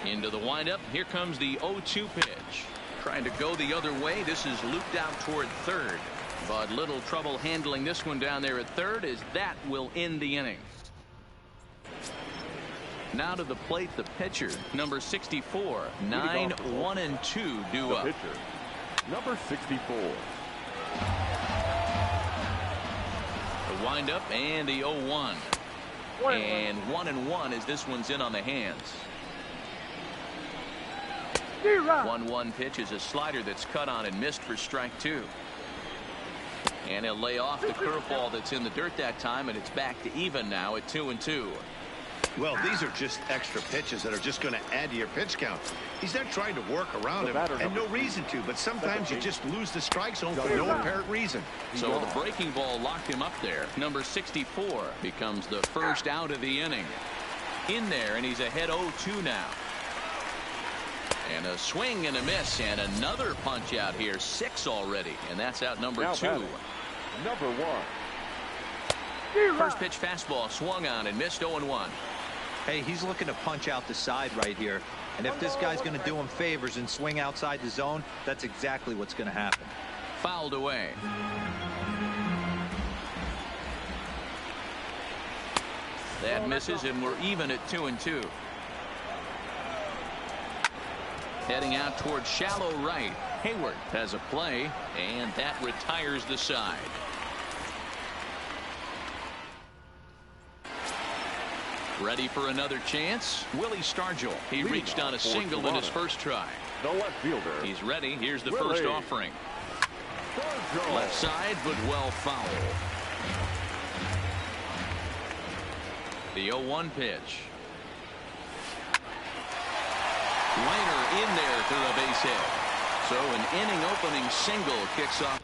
Into the windup. Here comes the 0-2 pitch. Trying to go the other way. This is looped out toward third. But little trouble handling this one down there at third, as that will end the inning. Now to the plate, the pitcher, number 64. 9-1-2 due up. Number 64. The windup and the 0-1. And 1-1 as this one's in on the hands. 1-1 pitch is a slider that's cut on and missed for strike 2. And he'll lay off the curveball that's in the dirt that time, and it's back to even now at 2-2. Well, these are just extra pitches that are just going to add to your pitch count. He's not trying to work around him, and no reason to, but sometimes you just lose the strike zone for no apparent reason. So the breaking ball locked him up there. Number 64 becomes the first out of the inning. In there, and he's ahead 0-2 now. And a swing and a miss, and another punch out here. 6 already, and that's out number 2. Number 1. First pitch fastball swung on and missed 0-1. Hey, he's looking to punch out the side right here. And if this guy's going to do him favors and swing outside the zone, that's exactly what's going to happen. Fouled away. That misses, and we're even at 2-2. Heading out towards shallow right. Hayward has a play, and that retires the side. Ready for another chance? Willie Stargell. He reached on a single in his first try. The left fielder. He's ready. Here's the first offering. Left side, but well foul. The 0-1 pitch. Liner in there through a base hit. So an inning opening single kicks off.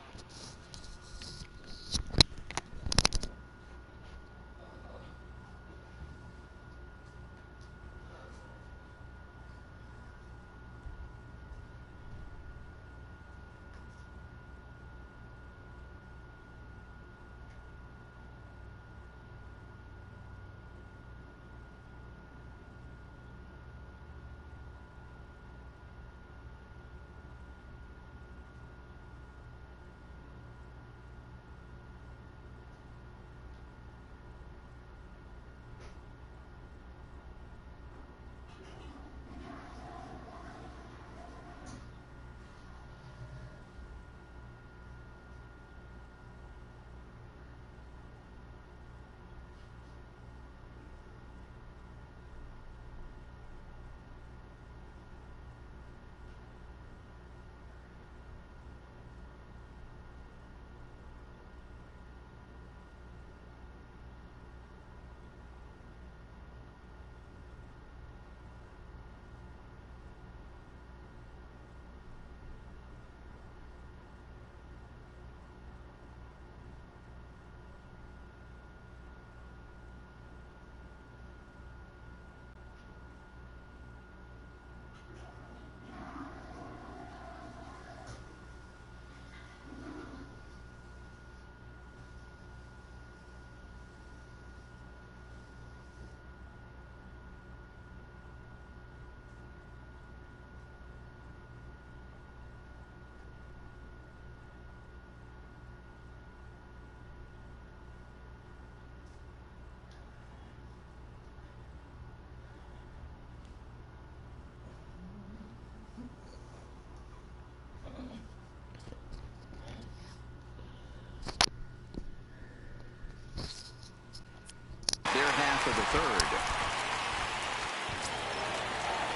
Their half of the third.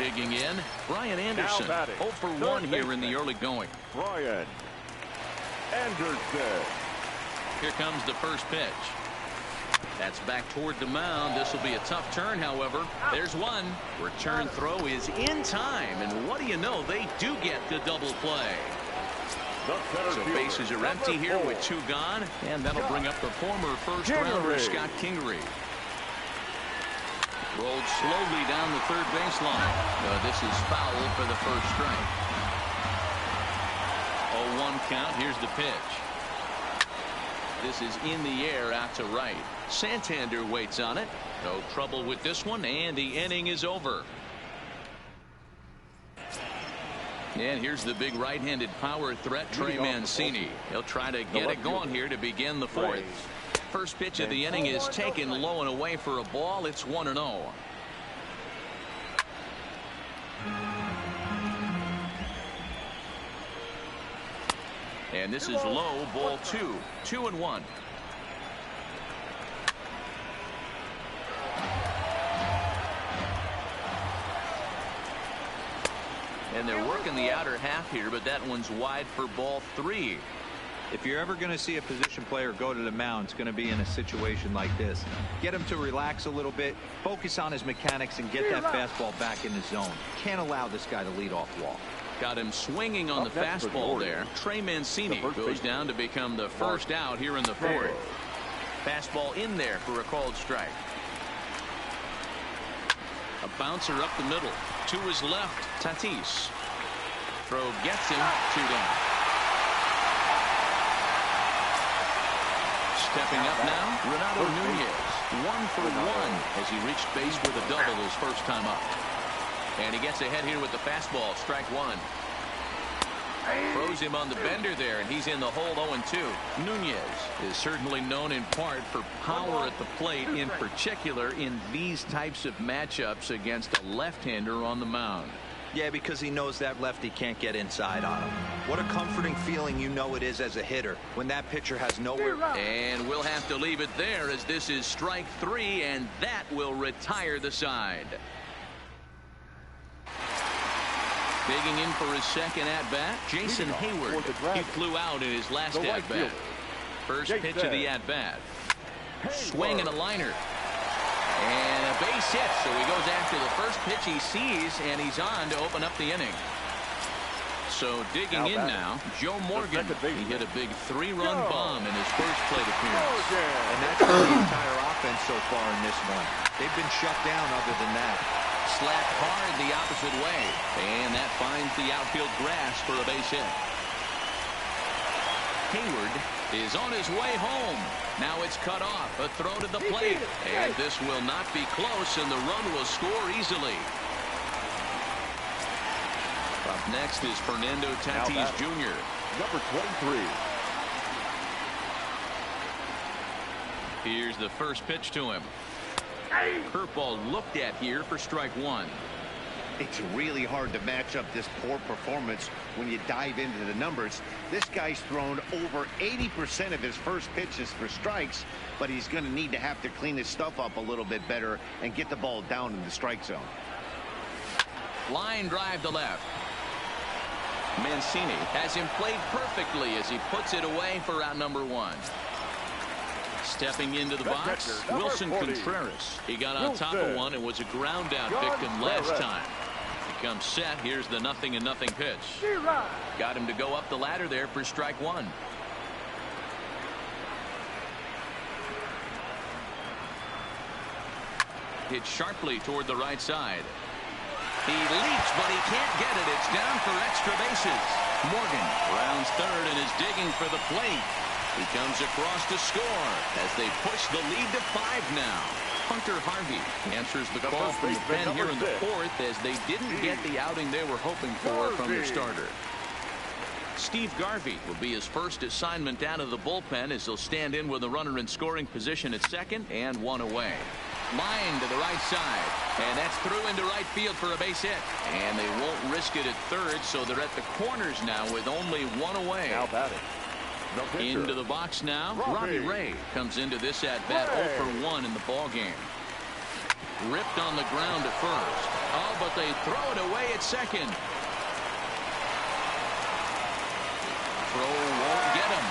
Digging in, Brian Anderson. 0 for 1 here in the early going. Brian Anderson. Here comes the first pitch. That's back toward the mound. This will be a tough turn, however. There's one. Return throw is in time, and what do you know? They do get the double play. So bases are empty here with 2 gone, and that'll bring up the former first-rounder Scott Kingery. Rolled slowly down the third baseline. This is foul for the first strike. 0-1 count. Here's the pitch. This is in the air out to right. Santander waits on it. No trouble with this one, and the inning is over. And here's the big right-handed power threat, Trey Mancini. He'll try to get it going here to begin the fourth. First pitch of the inning is taken low and away for a ball. It's 1-0. And this is low, ball 2. 2-1. And they're working the outer half here, but that one's wide for ball 3. If you're ever going to see a position player go to the mound, it's going to be in a situation like this. Get him to relax a little bit, focus on his mechanics, and get that fastball back in the zone. Can't allow this guy to lead off walk. Got him swinging on the fastball there. Trey Mancini goes down to become the first out here in the fourth. Fastball in there for a called strike. A bouncer up the middle. To his left, Tatis. Throw gets him. 2 down. Stepping up now, Renato Nunez. 1 for 1 as he reached base with a double his first time up. And he gets ahead here with the fastball. Strike 1. Throws him on the bender there, and he's in the hole 0-2. Nunez is certainly known in part for power at the plate, in particular in these types of matchups against a left-hander on the mound. Yeah, because he knows that lefty can't get inside on him. What a comforting feeling you know it is as a hitter when that pitcher has nowhere. And we'll have to leave it there as this is strike 3, and that will retire the side. Digging in for his second at-bat, Jason Hayward. He flew out in his last at-bat. First pitch of the at-bat. Swing and a liner. And a base hit, so he goes after the first pitch he sees, and he's on to open up the inning. So digging in now, Joe Morgan. He hit a big 3-run bomb in his first plate appearance. And that's for the entire offense so far in this one. They've been shut down other than that. Slapped hard the opposite way, and that finds the outfield grass for a base hit. Hayward is on his way home. Now it's cut off. A throw to the plate. And this will not be close, and the run will score easily. Up next is Fernando Tatis Jr. Number 23. Here's the first pitch to him. Curveball looked at here for strike 1. It's really hard to match up this poor performance when you dive into the numbers. This guy's thrown over 80% of his first pitches for strikes, but he's going to need to have to clean his stuff up a little bit better and get the ball down in the strike zone. Line drive to left. Mancini has him played perfectly as he puts it away for out number 1. Stepping into the box, Wilson Contreras. He got on top of one and was a ground out victim last time. He comes set. Here's the 0-0 pitch. Got him to go up the ladder there for strike 1. Hit sharply toward the right side. He leaps, but he can't get it. It's down for extra bases. Morgan rounds third and is digging for the plate. He comes across to score as they push the lead to 5 now. Hunter Harvey answers the call from the pen here in the 4th as they didn't get the outing they were hoping for from their starter. Steve Garvey will be his first assignment down to the bullpen as he'll stand in with a runner in scoring position at second and 1 away. Line to the right side, and that's through into right field for a base hit. And they won't risk it at third, so they're at the corners now with only 1 away. Now batting. Into the box now, Robbie Ray comes into this at-bat 0 for 1 in the ballgame. Ripped on the ground at first. Oh, but they throw it away at second. Throw won't get him.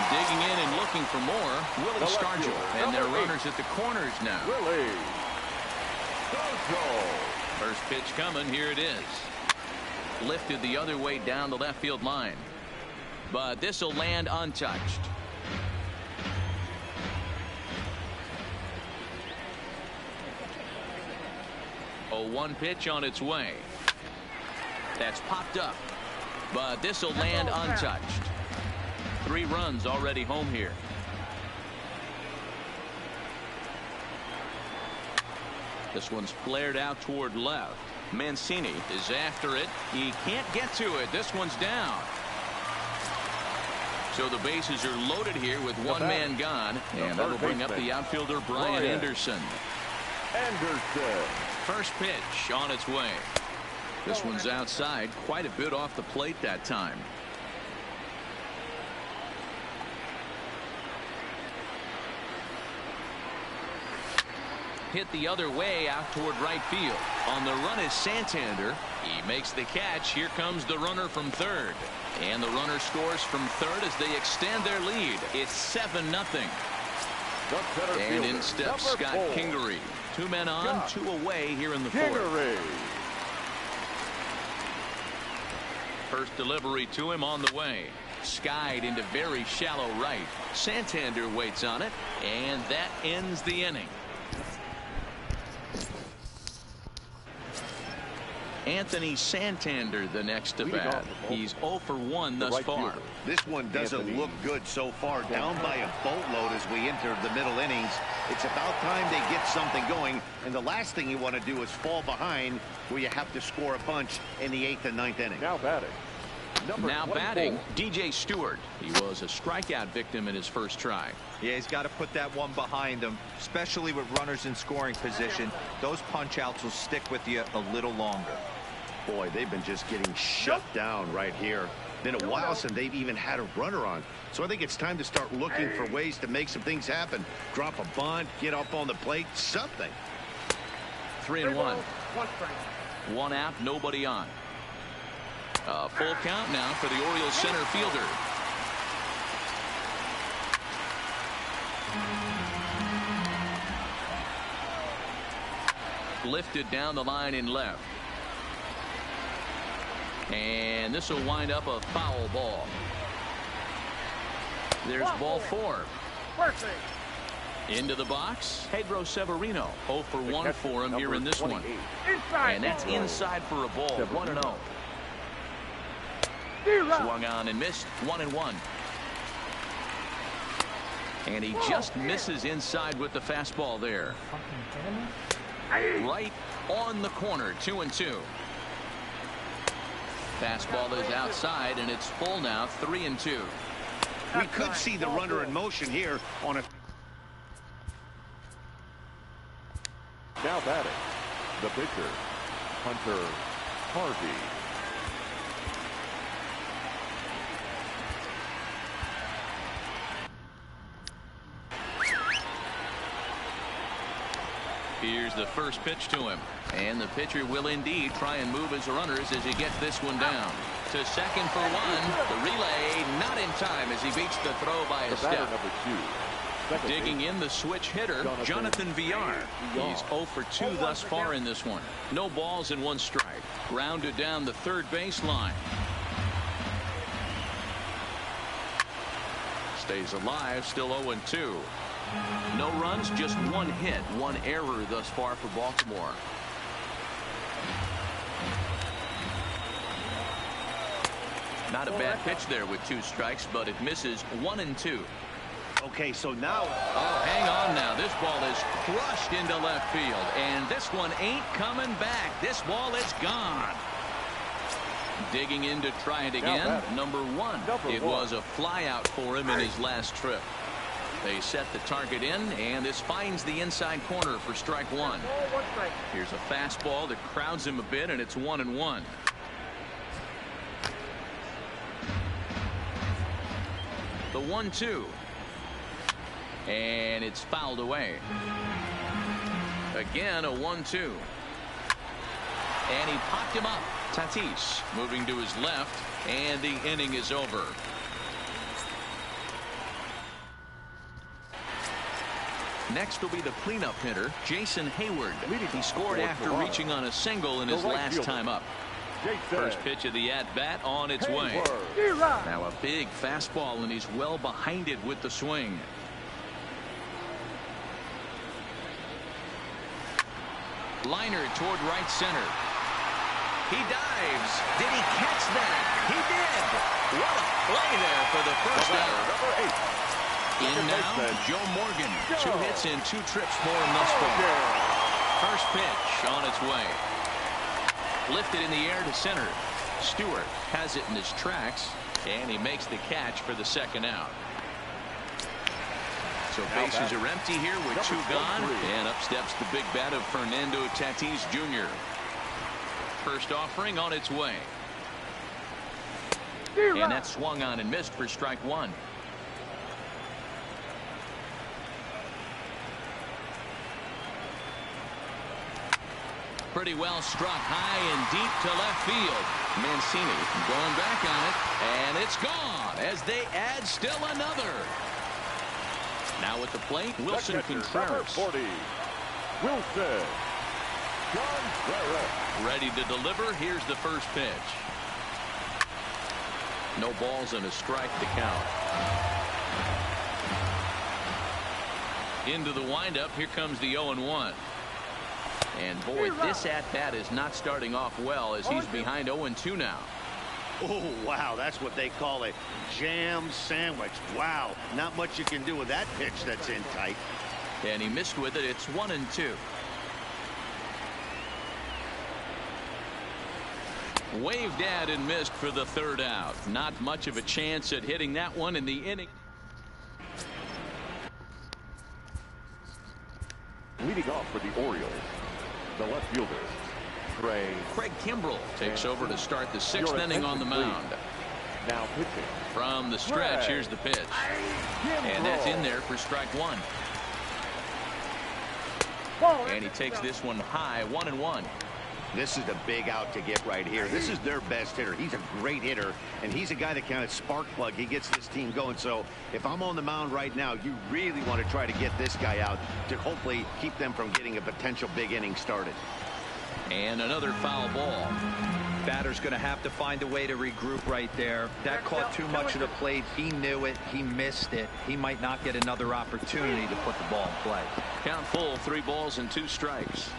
Digging in and looking for more, Willie Stargell. And their runners at the corners now. Willie Stargell. First pitch coming, here it is. Lifted the other way down the left field line. But this will land untouched. A 1 pitch on its way. That's popped up. But this will land untouched. 3 runs already home here. This one's flared out toward left. Mancini is after it. He can't get to it. This one's down. So the bases are loaded here with 1 man gone, and that'll bring up the outfielder Brian Anderson. First pitch on its way. This one's outside, quite a bit off the plate that time. Hit the other way out toward right field. On the run is Santander. He makes the catch. Here comes the runner from third. And the runner scores from third as they extend their lead. It's 7-0. And in steps Scott Kingery. 2 men on, 2 away here in the 4th. First delivery to him on the way. Skied into very shallow right. Santander waits on it, and that ends the inning. Anthony Santander the next to bat. He's 0 for 1 thus far. This one doesn't look good so far. Down by a boatload as we enter the middle innings. It's about time they get something going, and the last thing you want to do is fall behind where you have to score a bunch in the 8th and 9th inning. Now batting, Now batting, DJ Stewart. He was a strikeout victim in his first try. Yeah, he's got to put that one behind him, especially with runners in scoring position. Those punch outs will stick with you a little longer. Boy, they've been just getting shut down right here. Been a while since they've even had a runner on. So I think it's time to start looking for ways to make some things happen. Drop a bunt, get up on the plate, something. 3-1. One out, nobody on. A full count now for the Orioles center fielder. Lifted down the line in left. And this will wind up a foul ball. There's ball 4. Into the box, Pedro Severino. 0 for 1 for him here in this one. And that's inside for a ball. 1-0. Swung on and missed. 1-1. And he just misses inside with the fastball there. Right on the corner. 2-2. Fastball is outside, and it's full now. 3-2. We could see the runner in motion here on a. Now batting, the pitcher, Hunter Harvey. Here's the first pitch to him. And the pitcher will indeed try and move his runners as he gets this one down. To second for 1. The relay not in time as he beats the throw by a step. Number 2. Digging in the switch hitter, Jonathan Villar. He's 0 for 2 thus far in this one. No balls and 1 strike. Grounded down the third base line. Stays alive, still 0-2. No runs, just 1 hit, 1 error thus far for Baltimore. Not a bad pitch there with 2 strikes, but it misses. 1-2. Okay, so now. Oh, hang on now. This ball is crushed into left field, and this one ain't coming back. This ball is gone. Digging in to try it again. Number 1. It was a fly out for him in his last trip. They set the target in, and this finds the inside corner for strike 1. Here's a fastball that crowds him a bit, and it's 1-1. The 1-2. And it's fouled away. Again, a 1-2. And he popped him up. Tatis moving to his left, and the inning is over. Next will be the cleanup hitter, Jason Hayward. He scored after reaching on a single in his last time up. First pitch of the at-bat on its way. Now a big fastball, and he's well behind it with the swing. Liner toward right center. He dives. Did he catch that? He did. What a play there for the first out. In now, Joe Morgan. 2 hits and 2 trips for him thus far. First pitch on its way. Lifted in the air to center. Stewart has it in his tracks, and he makes the catch for the second out. So bases are empty here with 2 gone, and up steps the big bat of Fernando Tatis Jr. First offering on its way. And that swung on and missed for strike 1. Pretty well struck high and deep to left field. Mancini going back on it, and it's gone as they add still another. Now at the plate, Wilson Contreras. 40. Wilson Contreras. Ready to deliver. Here's the first pitch. No balls and a strike to count. Into the windup. Here comes the 0-1. And boy, this at-bat is not starting off well as he's behind 0-2 now. Oh, wow, that's what they call a jam sandwich. Wow, not much you can do with that pitch that's in tight. And he missed with it. It's 1-2. Waved at and missed for the third out. Not much of a chance at hitting that one in the inning. Leading off for the Orioles, the left fielder, Craig Kimbrell takes over to start the sixth inning on the mound. Now pitching. From the stretch, here's the pitch. And that's in there for strike one. And he takes this one high, 1-1. This is the big out to get right here. This is their best hitter. He's a great hitter, and he's a guy that kind of spark plug. He gets this team going. So if I'm on the mound right now, you really want to try to get this guy out to hopefully keep them from getting a potential big inning started. And another foul ball. Batter's going to have to find a way to regroup right there. That caught too much of the plate. He knew it. He missed it. He might not get another opportunity to put the ball in play. Count full, 3 balls and 2 strikes.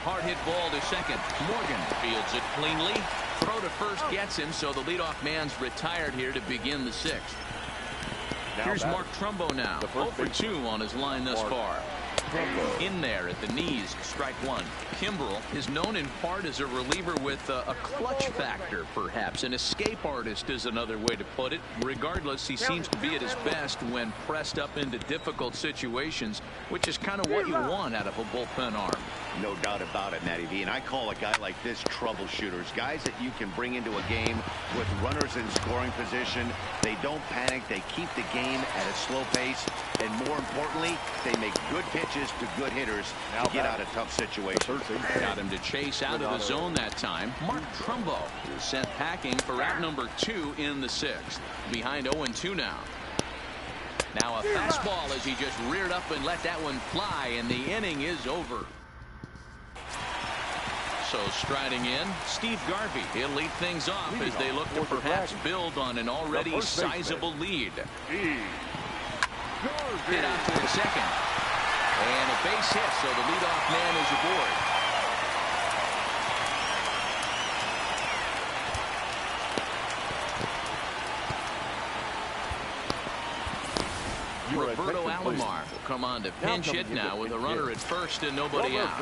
Hard hit ball to second. Morgan fields it cleanly. Throw to first gets him, so the leadoff man's retired here to begin the 6th. Here's Mark Trumbo now. 0 for 2 on his line thus far. In there at the knees, strike one. Kimbrell is known in part as a reliever with a clutch factor, perhaps. An escape artist is another way to put it. Regardless, he seems to be at his best when pressed up into difficult situations, which is kind of what you want out of a bullpen arm. No doubt about it, Matty V. And I call a guy like this troubleshooters. Guys that you can bring into a game with runners in scoring position. They don't panic. They keep the game at a slow pace. And more importantly, they make good pitches to good hitters to get out of tough situations. Got him to chase out of the zone that time. Mark Trumbo is sent packing for out number 2 in the 6th. Behind 0-2 now. Now a fastball as he just reared up and let that one fly, and the inning is over. So striding in, Steve Garvey. He'll lead things off as they look to perhaps build on an already sizable lead. Hit out toward second. And a base hit, so the leadoff man is aboard. Roberto Alomar will come on to pinch hit now with a runner at first and nobody out.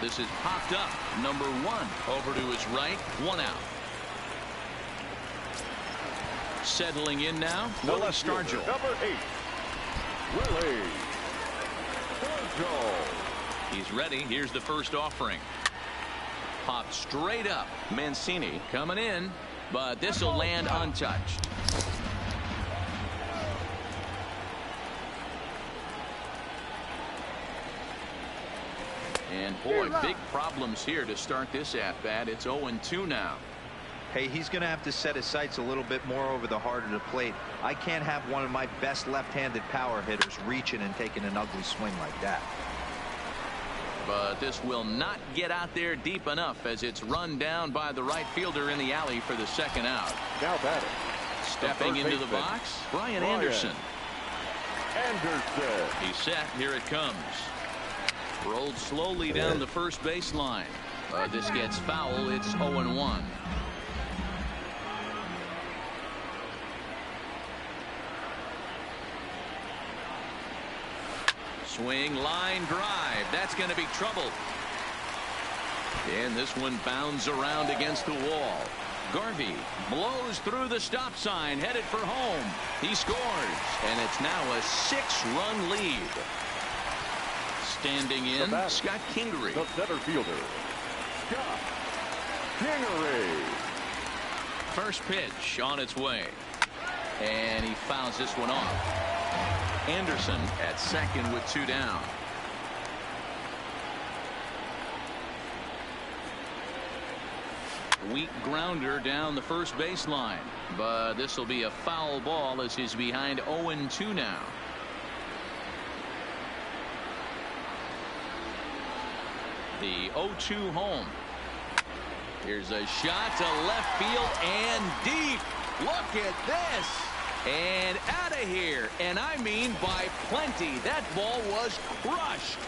This is popped up. Number 1 over to his right. 1 out. Settling in now. Willie Stargell. Number 8. Willie Stargell. He's ready. Here's the first offering. Popped straight up. Mancini coming in, but this will land untouched. And boy, big problems here to start this at-bat. It's 0-2 now. Hey, he's going to have to set his sights a little bit more over the heart of the plate. I can't have one of my best left-handed power hitters reaching and taking an ugly swing like that. But this will not get out there deep enough as it's run down by the right fielder in the alley for the second out. Now batting. Stepping into the box, Brian Anderson. He's set. Here it comes. Rolled slowly down the first baseline. This gets foul. It's 0-1. Swing, line drive. That's going to be trouble. And this one bounds around against the wall. Garvey blows through the stop sign, headed for home. He scores, and it's now a 6-run lead. Standing in, Scott Kingery. The center fielder, Scott Kingery. First pitch on its way. And he fouls this one off. Anderson at second with 2 down. Weak grounder down the first baseline. But this will be a foul ball as he's behind 0-2 now. The 0-2 home. Here's a shot to left field and deep. Look at this. And out of here. And I mean by plenty. That ball was crushed.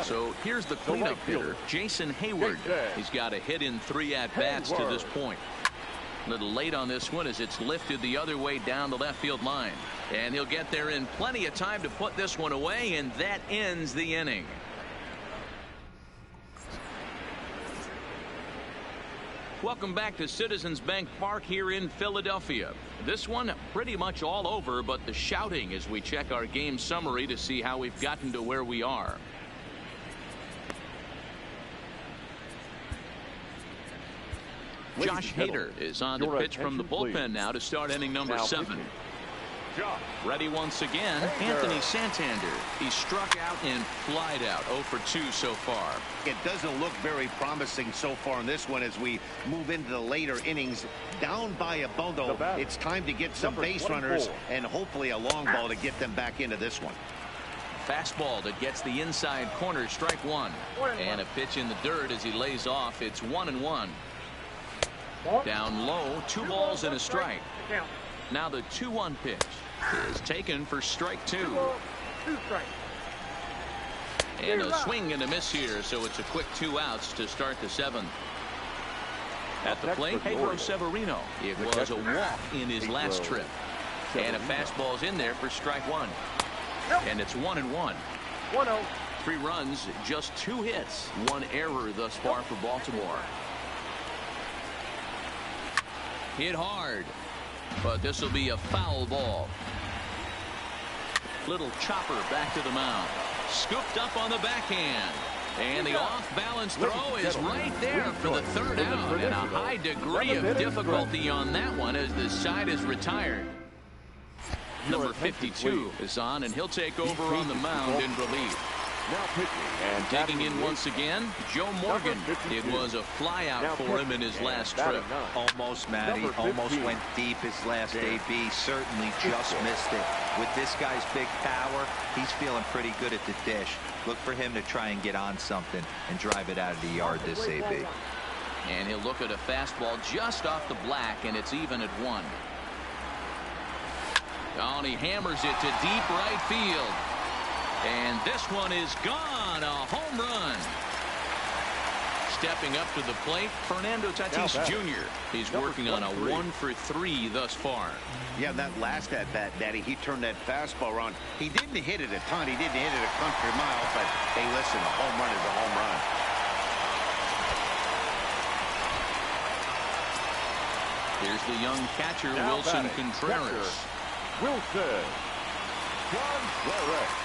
So here's the cleanup hitter, Jason Hayward. He's got a hit in 3 at-bats to this point. A little late on this one as it's lifted the other way down the left field line. And he'll get there in plenty of time to put this one away, and that ends the inning. Welcome back to Citizens Bank Park here in Philadelphia. This one pretty much all over, but the shouting as we check our game summary to see how we've gotten to where we are. Josh Hader is on the pitch from the bullpen now to start inning number 7. Ready once again, Anthony Santander. He struck out and flied out. 0 for 2 so far. It doesn't look very promising so far in this one as we move into the later innings. Down by a bundle, it's time to get some base runners and hopefully a long ball to get them back into this one. Fastball that gets the inside corner, strike 1. And a pitch in the dirt as he lays off. It's 1-1. Down low, 2 balls and a strike. Now the 2-1 pitch is taken for strike 2. And a swing and a miss here, so it's a quick 2 outs to start the 7th. At the plate, Pedro Severino. It was a walk in his last trip. And a fastball's in there for strike 1. And it's 1-1. 3 runs, just 2 hits, 1 error thus far for Baltimore. Hit hard, but this will be a foul ball. Little chopper back to the mound. Scooped up on the backhand. And the off-balance throw is right there for the 3rd out. And a high degree of difficulty on that one as the side is retired. Number 52 is on, and he'll take over on the mound in relief. Now pitching and digging in once again, Joe Morgan. It was a flyout for him in his last trip. Almost, Matty. Almost went deep his last AB. Certainly just missed it. With this guy's big power, he's feeling pretty good at the dish. Look for him to try and get on something and drive it out of the yard this AB. And he'll look at a fastball just off the black, and it's even at 1. Oh, and he hammers it to deep right field. And this one is gone. A home run. Stepping up to the plate, Fernando Tatis Jr. He's working on a 1 for 3 thus far. Yeah, that last at bat, Daddy, he turned that fastball around. He didn't hit it a ton. He didn't hit it a country mile, but hey, listen, a home run is a home run. Here's the young catcher, Wilson Contreras. Wilson Contreras.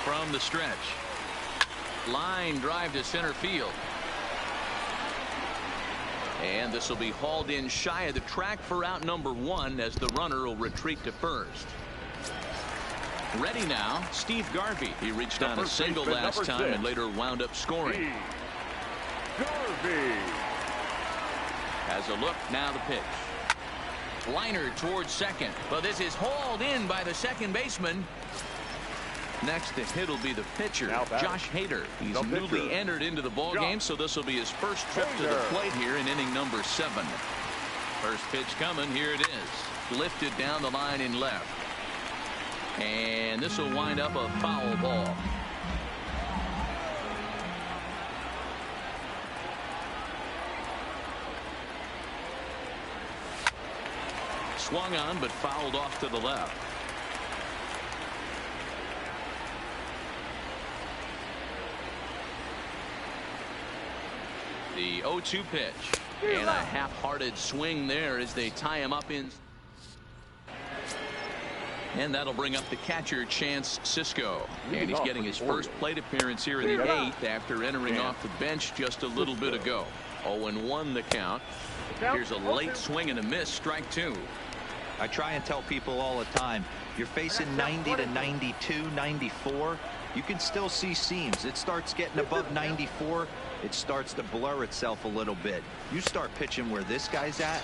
From the stretch. Line drive to center field. And this will be hauled in shy of the track for out number 1 as the runner will retreat to first. Ready now, Steve Garvey. He reached on a single last time and later wound up scoring. Garvey has a look, now the pitch. Liner towards second, but this is hauled in by the second baseman. Next to hit will be the pitcher, Josh Hader. He's newly entered into the ball game, so this will be his first trip to the plate here in inning number 7. First pitch coming, here it is. Lifted down the line in left. And this will wind up a foul ball. Swung on, but fouled off to the left. The 0-2 pitch. And a half-hearted swing there as they tie him up in. And that'll bring up the catcher, Chance Sisco. And he's getting his first plate appearance here in the 8th after entering off the bench just a little bit ago. 0-1 the count. Here's a late swing and a miss, strike 2. I try and tell people all the time, you're facing 90 to 92, 94. You can still see seams. It starts getting above 94. It starts to blur itself a little bit. You start pitching where this guy's at,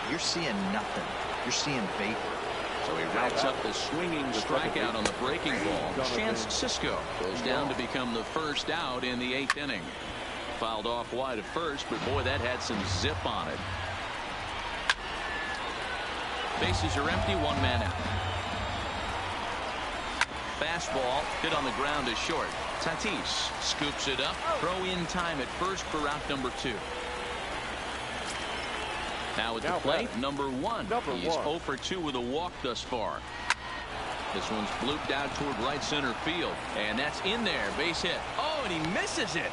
you're seeing nothing. You're seeing vapor. So he racks up the swinging strikeout on the breaking ball. Chance Sisco goes down to become the first out in the 8th inning. Fouled off wide at first, but boy, that had some zip on it. Bases are empty, 1 man out. Fastball hit on the ground is short. Tatis scoops it up. Throw in time at first for out number 2. Now at the plate, number one. He's 0 for 2 with a walk thus far. This one's blooped out toward right center field, and that's in there. Base hit. Oh, and he misses it.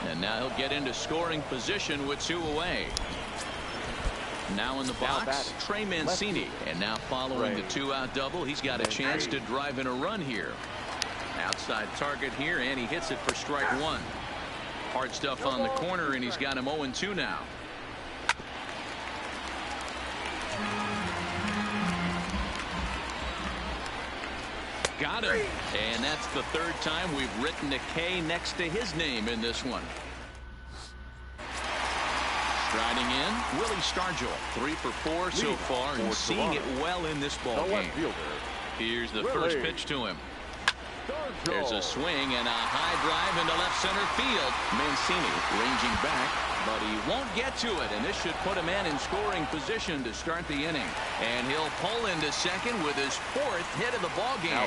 And now he'll get into scoring position with 2 away. Now in the box, Trey Mancini. And now following the 2-out double, he's got a chance to drive in a run here. Outside target here, and he hits it for strike 1. Hard stuff on the corner, and he's got him 0-2 now. Got him. And that's the 3rd time we've written a K next to his name in this one. Striding in, Willie Stargell. 3 for 4 so far, and seeing it well in this ball game. Here's the first pitch to him. There's a swing and a high drive into left center field. Mancini ranging back, but he won't get to it, and this should put a man in scoring position to start the inning. And he'll pull into second with his 4th hit of the ball game.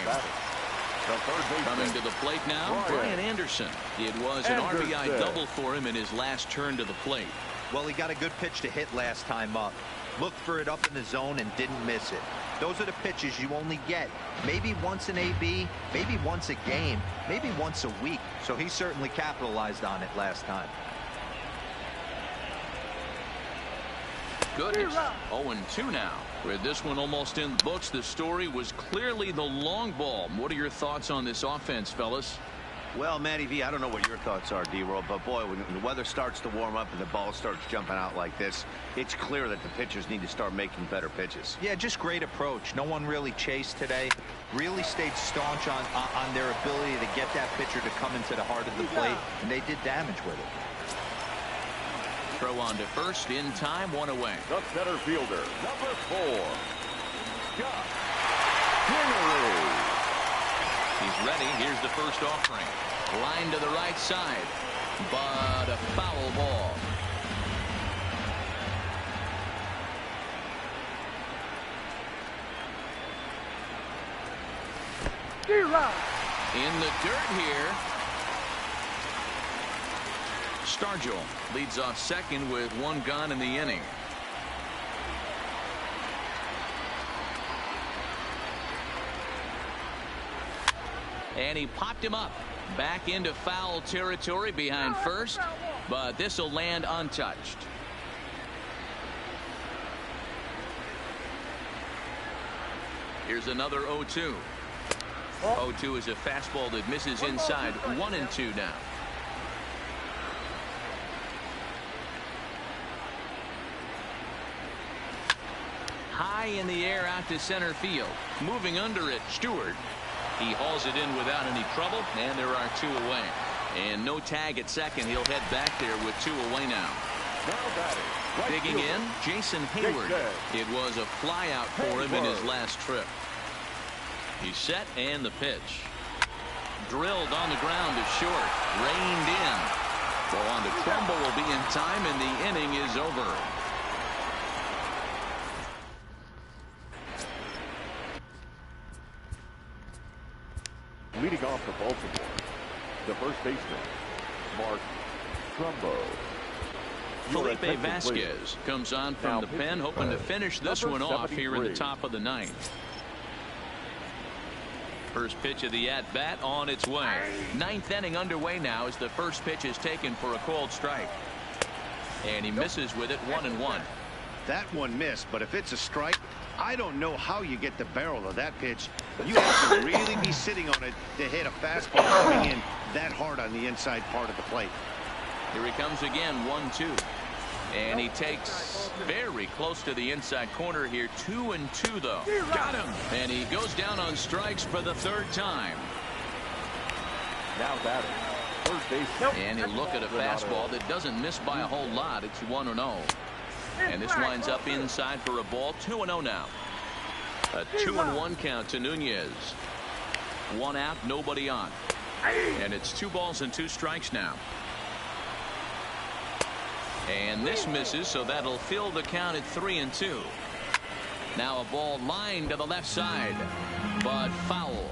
Coming to the plate now, Brian Anderson. It was an RBI double for him in his last turn to the plate. Well, he got a good pitch to hit last time up. Looked for it up in the zone and didn't miss it. Those are the pitches you only get maybe once in AB, maybe once a game, maybe once a week. So he certainly capitalized on it last time. Good. 0-2 now. With this one almost in the books, the story was clearly the long ball. What are your thoughts on this offense, fellas? Well, Matty V, I don't know what your thoughts are, D-Roll, but boy, when the weather starts to warm up and the ball starts jumping out like this, it's clear that the pitchers need to start making better pitches. Yeah, just great approach. No one really chased today. Really stayed staunch on their ability to get that pitcher to come into the heart of the plate, and they did damage with it. Throw on to first in time, 1 away. The center fielder, number 4, Scott Kingery. He's ready. Here's the first offering. Line to the right side, but a foul ball. In the dirt here. Stargell leads off second with 1 gone in the inning. And he popped him up back into foul territory behind first, but this will land untouched. Here's another 0-2. 0-2 is a fastball that misses inside. 1-2 now. High in the air out to center field. Moving under it, Stewart. He hauls it in without any trouble, and there are 2 away. And no tag at second. He'll head back there with 2 away now. Digging in, Jason Hayward. It was a flyout for him in his last trip. He's set, and the pitch. Drilled on the ground to short. Reined in. Well, on to Trumbo will be in time, and the inning is over. Leading off for Baltimore, the first baseman, Mark Trumbo. Felipe Vasquez comes on from the pen, hoping to finish this one off here in the top of the 9th. First pitch of the at-bat on its way. 9th inning underway now as the first pitch is taken for a called strike. And he misses with it, 1-1. That one missed, but if it's a strike, I don't know how you get the barrel of that pitch. You have to really be sitting on it to hit a fastball coming in that hard on the inside part of the plate. Here he comes again, 1-2. And he takes very close to the inside corner here. 2-2 though. Got him. And he goes down on strikes for the 3rd time. Now batting, first base. And he'll look at a fastball that doesn't miss by a whole lot. It's 1-0. And this winds up inside for a ball. 2-0 now. A 2-1 count to Nunez. 1 out, nobody on. And it's 2 balls and 2 strikes now. And this misses, so that'll fill the count at 3-2. Now a ball lined to the left side, but foul.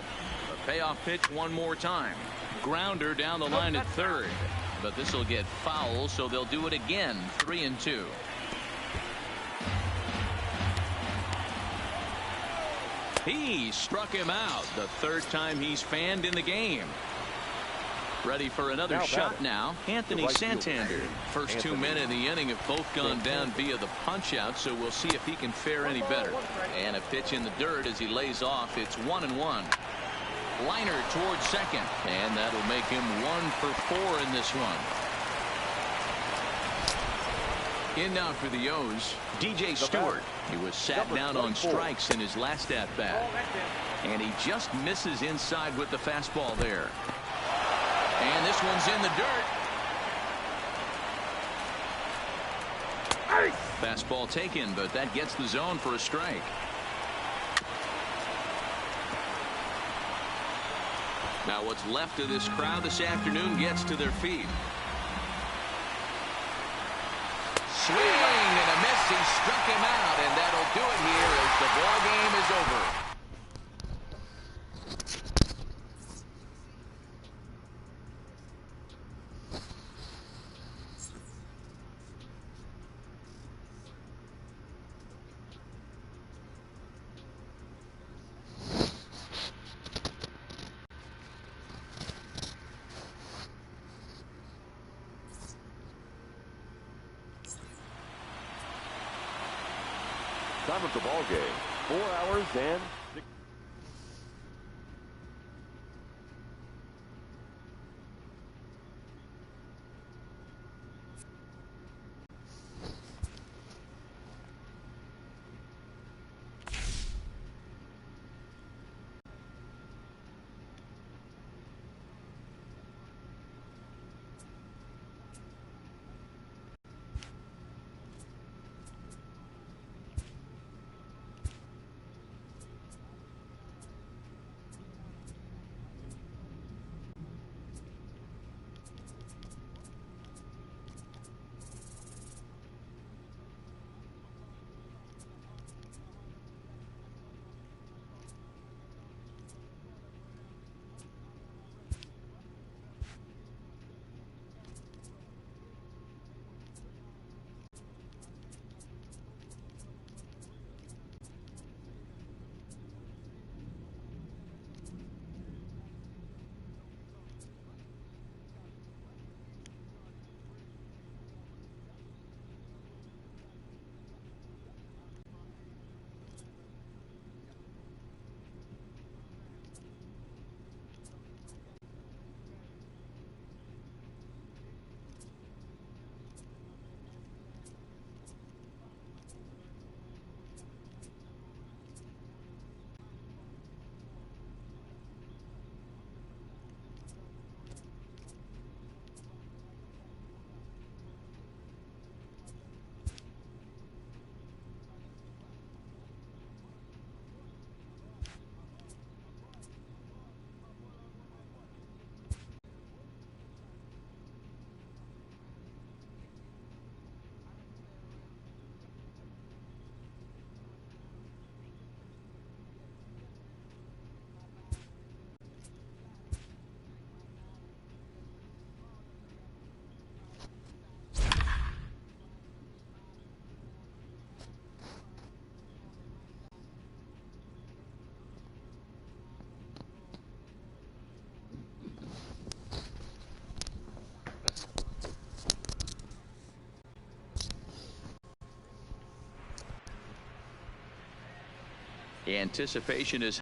A payoff pitch one more time. Grounder down the line at 3rd. but this will get foul, so they'll do it again. 3-2. He struck him out. The third time he's fanned in the game. Ready for another shot now. Anthony Santander. First 2 men in the inning have both gone down via the punch out, so we'll see if he can fare any better. And a pitch in the dirt as he lays off. It's 1-1. Liner towards second, and that'll make him 1 for 4 in this one. In now for the O's, DJ Stewart. He was sat down on strikes in his last at bat, and he just misses inside with the fastball there. And this one's in the dirt. Fastball taken, but that gets the zone for a strike. Now what's left of this crowd this afternoon gets to their feet. Swing and a miss. He struck him out, and that'll do it here as the ball game is over. Time of the ball game, 4 hours and 6. Anticipation is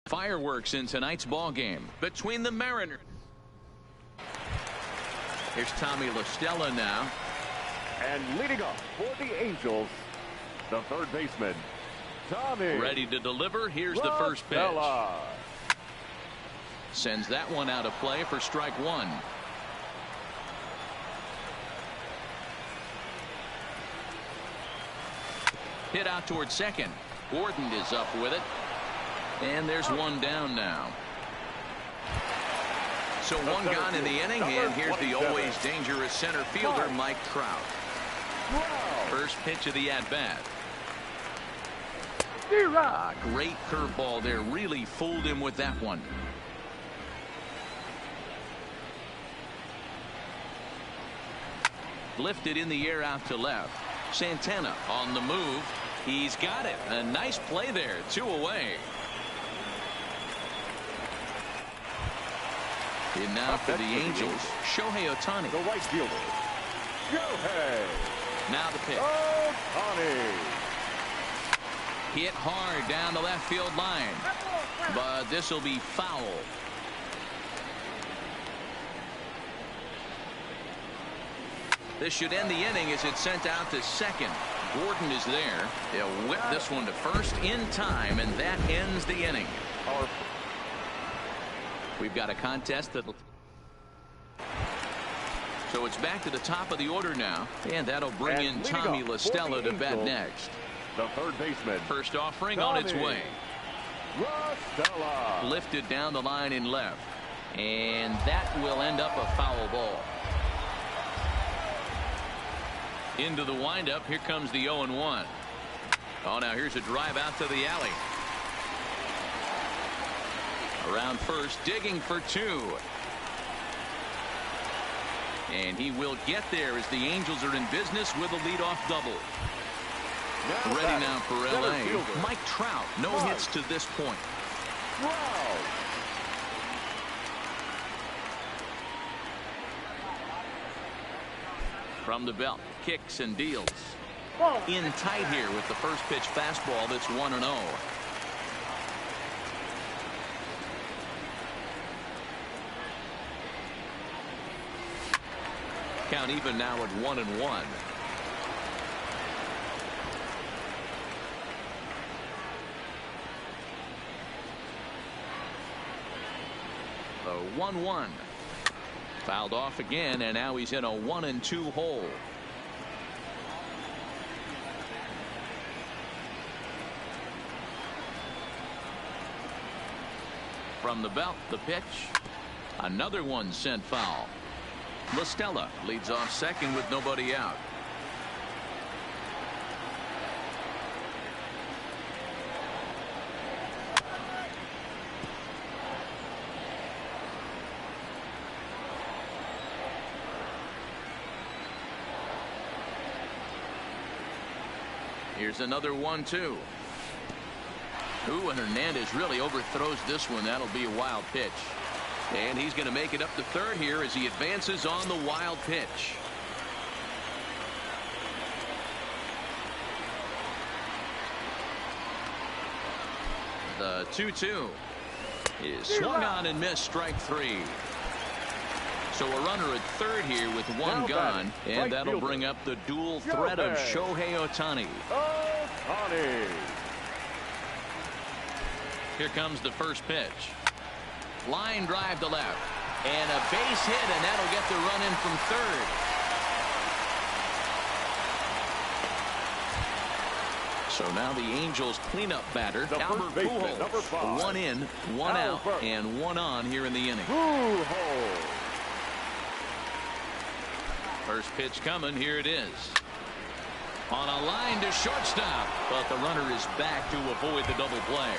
fireworks in tonight's ball game between the Mariners. Here's Tommy La Stella now. And leading off for the Angels, the third baseman, Tommy. Ready to deliver. Here's the first pitch. Sends that one out of play for strike one. Hit out towards second. Gordon is up with it. And there's one down now. So one gone in the inning, and here's the always dangerous center fielder, Mike Trout. First pitch of the at-bat. Great curveball there. Really fooled him with that one. Lifted in the air out to left. Santana on the move. He's got it. A nice play there. 2 away. And now for the Angels, Shohei Ohtani. The right fielder, Shohei. Now the pitch. Ohtani. Hit hard down the left field line. But this will be foul. This should end the inning as it's sent out to second. Gordon is there. They'll whip this one to first in time, and that ends the inning. We've got a contest that'll... So it's back to the top of the order now, and that'll bring in Tommy La Stella to bat next. The third baseman. First offering on its way. La Stella. Lifted down the line in left, and that will end up a foul ball. Into the windup. Here comes the 0-1. Oh, now here's a drive out to the alley. Around first, digging for 2. And he will get there as the Angels are in business with a leadoff double. Ready now for LA. Mike Trout. No hits to this point. From the belt, kicks and deals. In tight here with the first pitch fastball that's 1-0. Count even now at 1-1. The 1-1. Fouled off again, and now he's in a 1-2 hole. From the belt, the pitch. Another one sent foul. La Stella leads off second with nobody out. Here's another 1-2. Ooh, and Hernandez really overthrows this one. That'll be a wild pitch. And he's going to make it up to third here as he advances on the wild pitch. The 2-2 is swung on and missed, strike 3. So a runner at third here with one gone, and that'll bring up the dual threat of Shohei Ohtani. Here comes the first pitch. Line drive to left, and a base hit, and that'll get the run in from third. So now the Angels cleanup batter, Albert Pujols. 1 in, 1 out, and 1 on here in the inning. First pitch coming. Here it is. On a line to shortstop, but the runner is back to avoid the double play.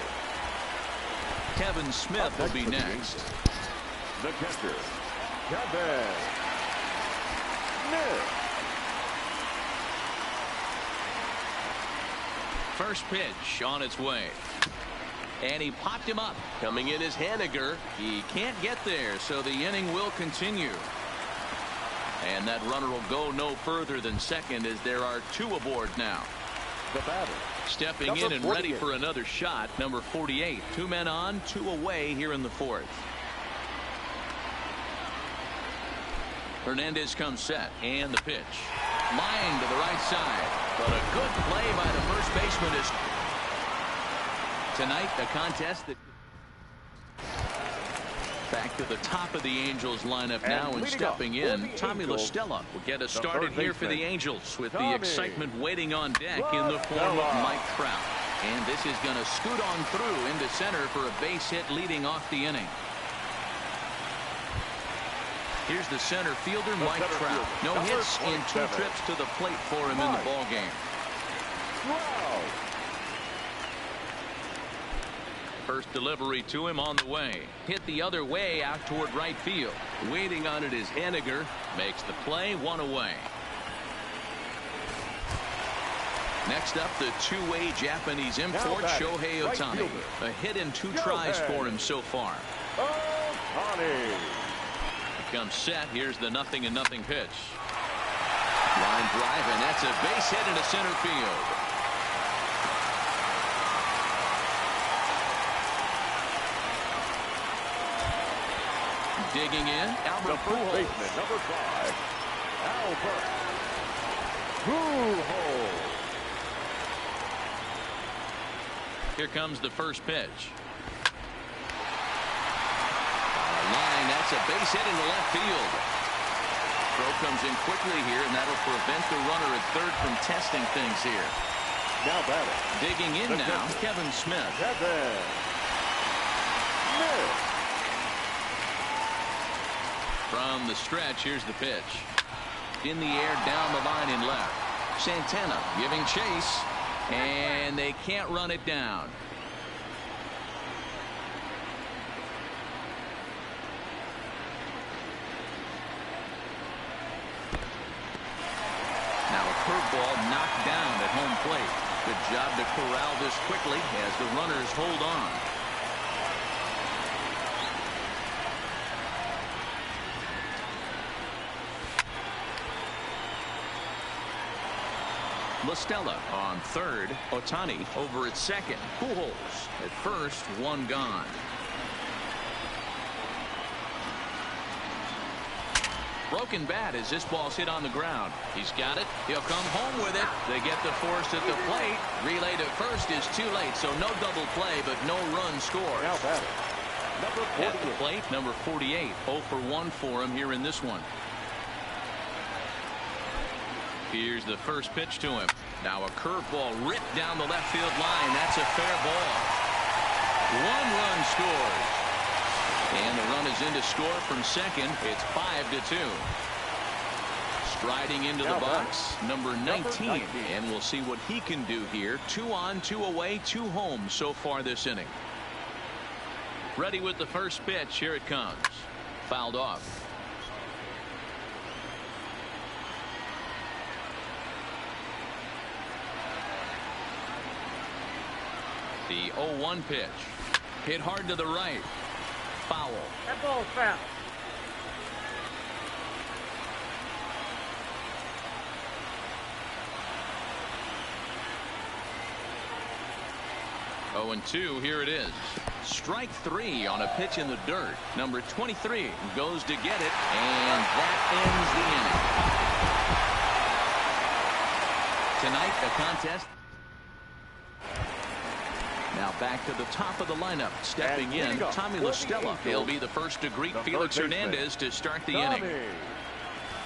Kevin Smith will be next. The catcher, Kevin Smith. First pitch on its way. And he popped him up. Coming in is Haniger. He can't get there, so the inning will continue. And that runner will go no further than second as there are 2 aboard now. The batter, stepping in and ready for another shot, number 48. 2 men on, 2 away here in the 4th. Hernandez comes set, and the pitch. Line to the right side, but a good play by the first baseman is tonight a contest that back to the top of the Angels lineup now, and stepping in, Tommy La Stella will get us started here for the Angels with the excitement waiting on deck in the form of Mike Trout. And this is going to scoot on through into center for a base hit leading off the inning. Here's the center fielder, Mike Trout. No hits in 2 trips to the plate for him in the ballgame. First delivery to him on the way. Hit the other way out toward right field. Waiting on it is Haniger. Makes the play, 1 away. Next up, the two-way Japanese import, Shohei Ohtani. A hit in 2 tries for him so far. Ohtani. Comes set. Here's the 0-0 pitch. Line drive, and that's a base hit into center field. Digging in, Albert Pujols. Baseman, number 5, Albert Pujols. Here comes the first pitch. Line, that's a base hit into left field. Throw comes in quickly here, and that'll prevent the runner at third from testing things here. Now batting. Digging in now, Kevin Smith. Kevin Smith. From the stretch, here's the pitch. In the air, down the line in left. Santana giving chase, and they can't run it down. Now a curveball knocked down at home plate. Good job to corral this quickly as the runners hold on. La Stella on third. Ohtani over at second. Pujols at first. 1 gone. Broken bat as this ball's hit on the ground. He's got it. He'll come home with it. They get the force at the plate. Relay to first is too late, so no double play, but no run scored. Now batting. Number 48. At the plate, number 48. 0 for 1 for him here in this one. Here's the first pitch to him. Now a curveball ripped down the left field line. That's a fair ball. 1 run scores. And the run is in to score from second. It's 5-2. Striding into the box, number 19. And we'll see what he can do here. 2 on, 2 away, 2 home so far this inning. Ready with the first pitch. Here it comes. Fouled off. The 0-1 pitch. Hit hard to the right. Foul. That ball's foul. Oh, and 2. Here it is. Strike 3 on a pitch in the dirt. Number 23 goes to get it, and that ends the inning. Tonight, a contest. Now back to the top of the lineup. Stepping in, Tommy La Stella. He'll be the first to greet Felix Hernandez to start the inning.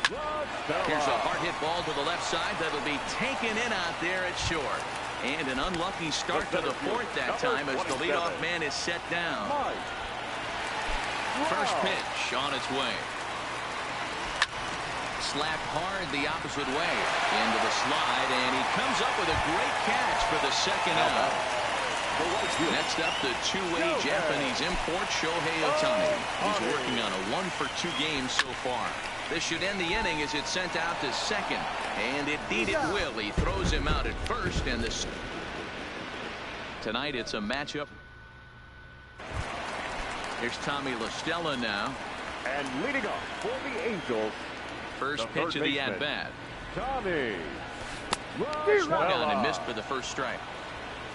Here's a hard hit ball to the left side that'll be taken in out there at short. And an unlucky start to the 4th that time as the leadoff man is set down. First pitch on its way. Slapped hard the opposite way into the slide, and he comes up with a great catch for the second out. Next up, the two-way Japanese import, Shohei Ohtani. He's working on a 1-for-2 game so far. This should end the inning as it's sent out to second. And indeed it will. He throws him out at first. And this tonight it's a matchup. Here's Tommy La Stella now. And leading off for the Angels. First pitch of the at-bat. Tommy Swung on and missed for the first strike.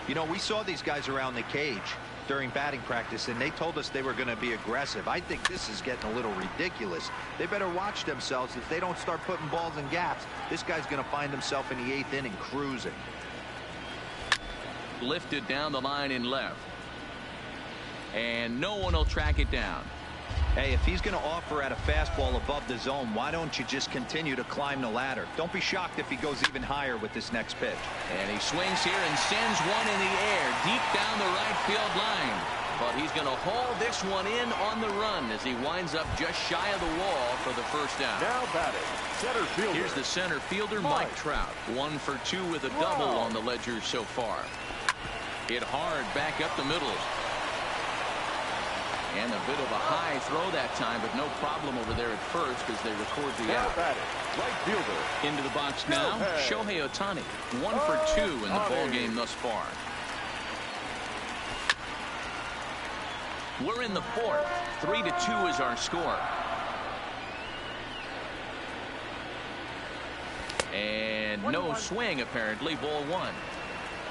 You know, we saw these guys around the cage during batting practice, and they told us they were going to be aggressive. I think this is getting a little ridiculous. They better watch themselves. If they don't start putting balls in gaps, this guy's going to find himself in the 8th inning cruising. Lifted down the line in left. And no one will track it down. Hey, if he's going to offer at a fastball above the zone, why don't you just continue to climb the ladder? Don't be shocked if he goes even higher with this next pitch. And he swings here and sends one in the air deep down the right field line. But he's going to haul this one in on the run as he winds up just shy of the wall for the first out. Now batting, center fielder. Here's the center fielder, Mike Trout. 1 for 2 with a double on the ledger so far. Hit hard back up the middle. And a bit of a high throw that time, but no problem over there at first as they record the out. Right fielder. Into the box now, Shohei Ohtani. 1 for 2 in the ball game thus far. We're in the fourth. 3-2 is our score. And no swing, apparently. Ball 1.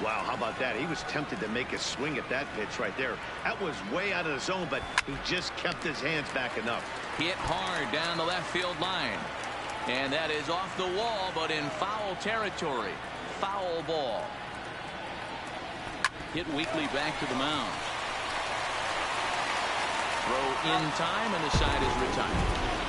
Wow, how about that? He was tempted to make a swing at that pitch right there. That was way out of the zone, but he just kept his hands back enough. Hit hard down the left field line. And that is off the wall, but in foul territory. Foul ball. Hit weakly back to the mound. Throw in time, and the side is retired.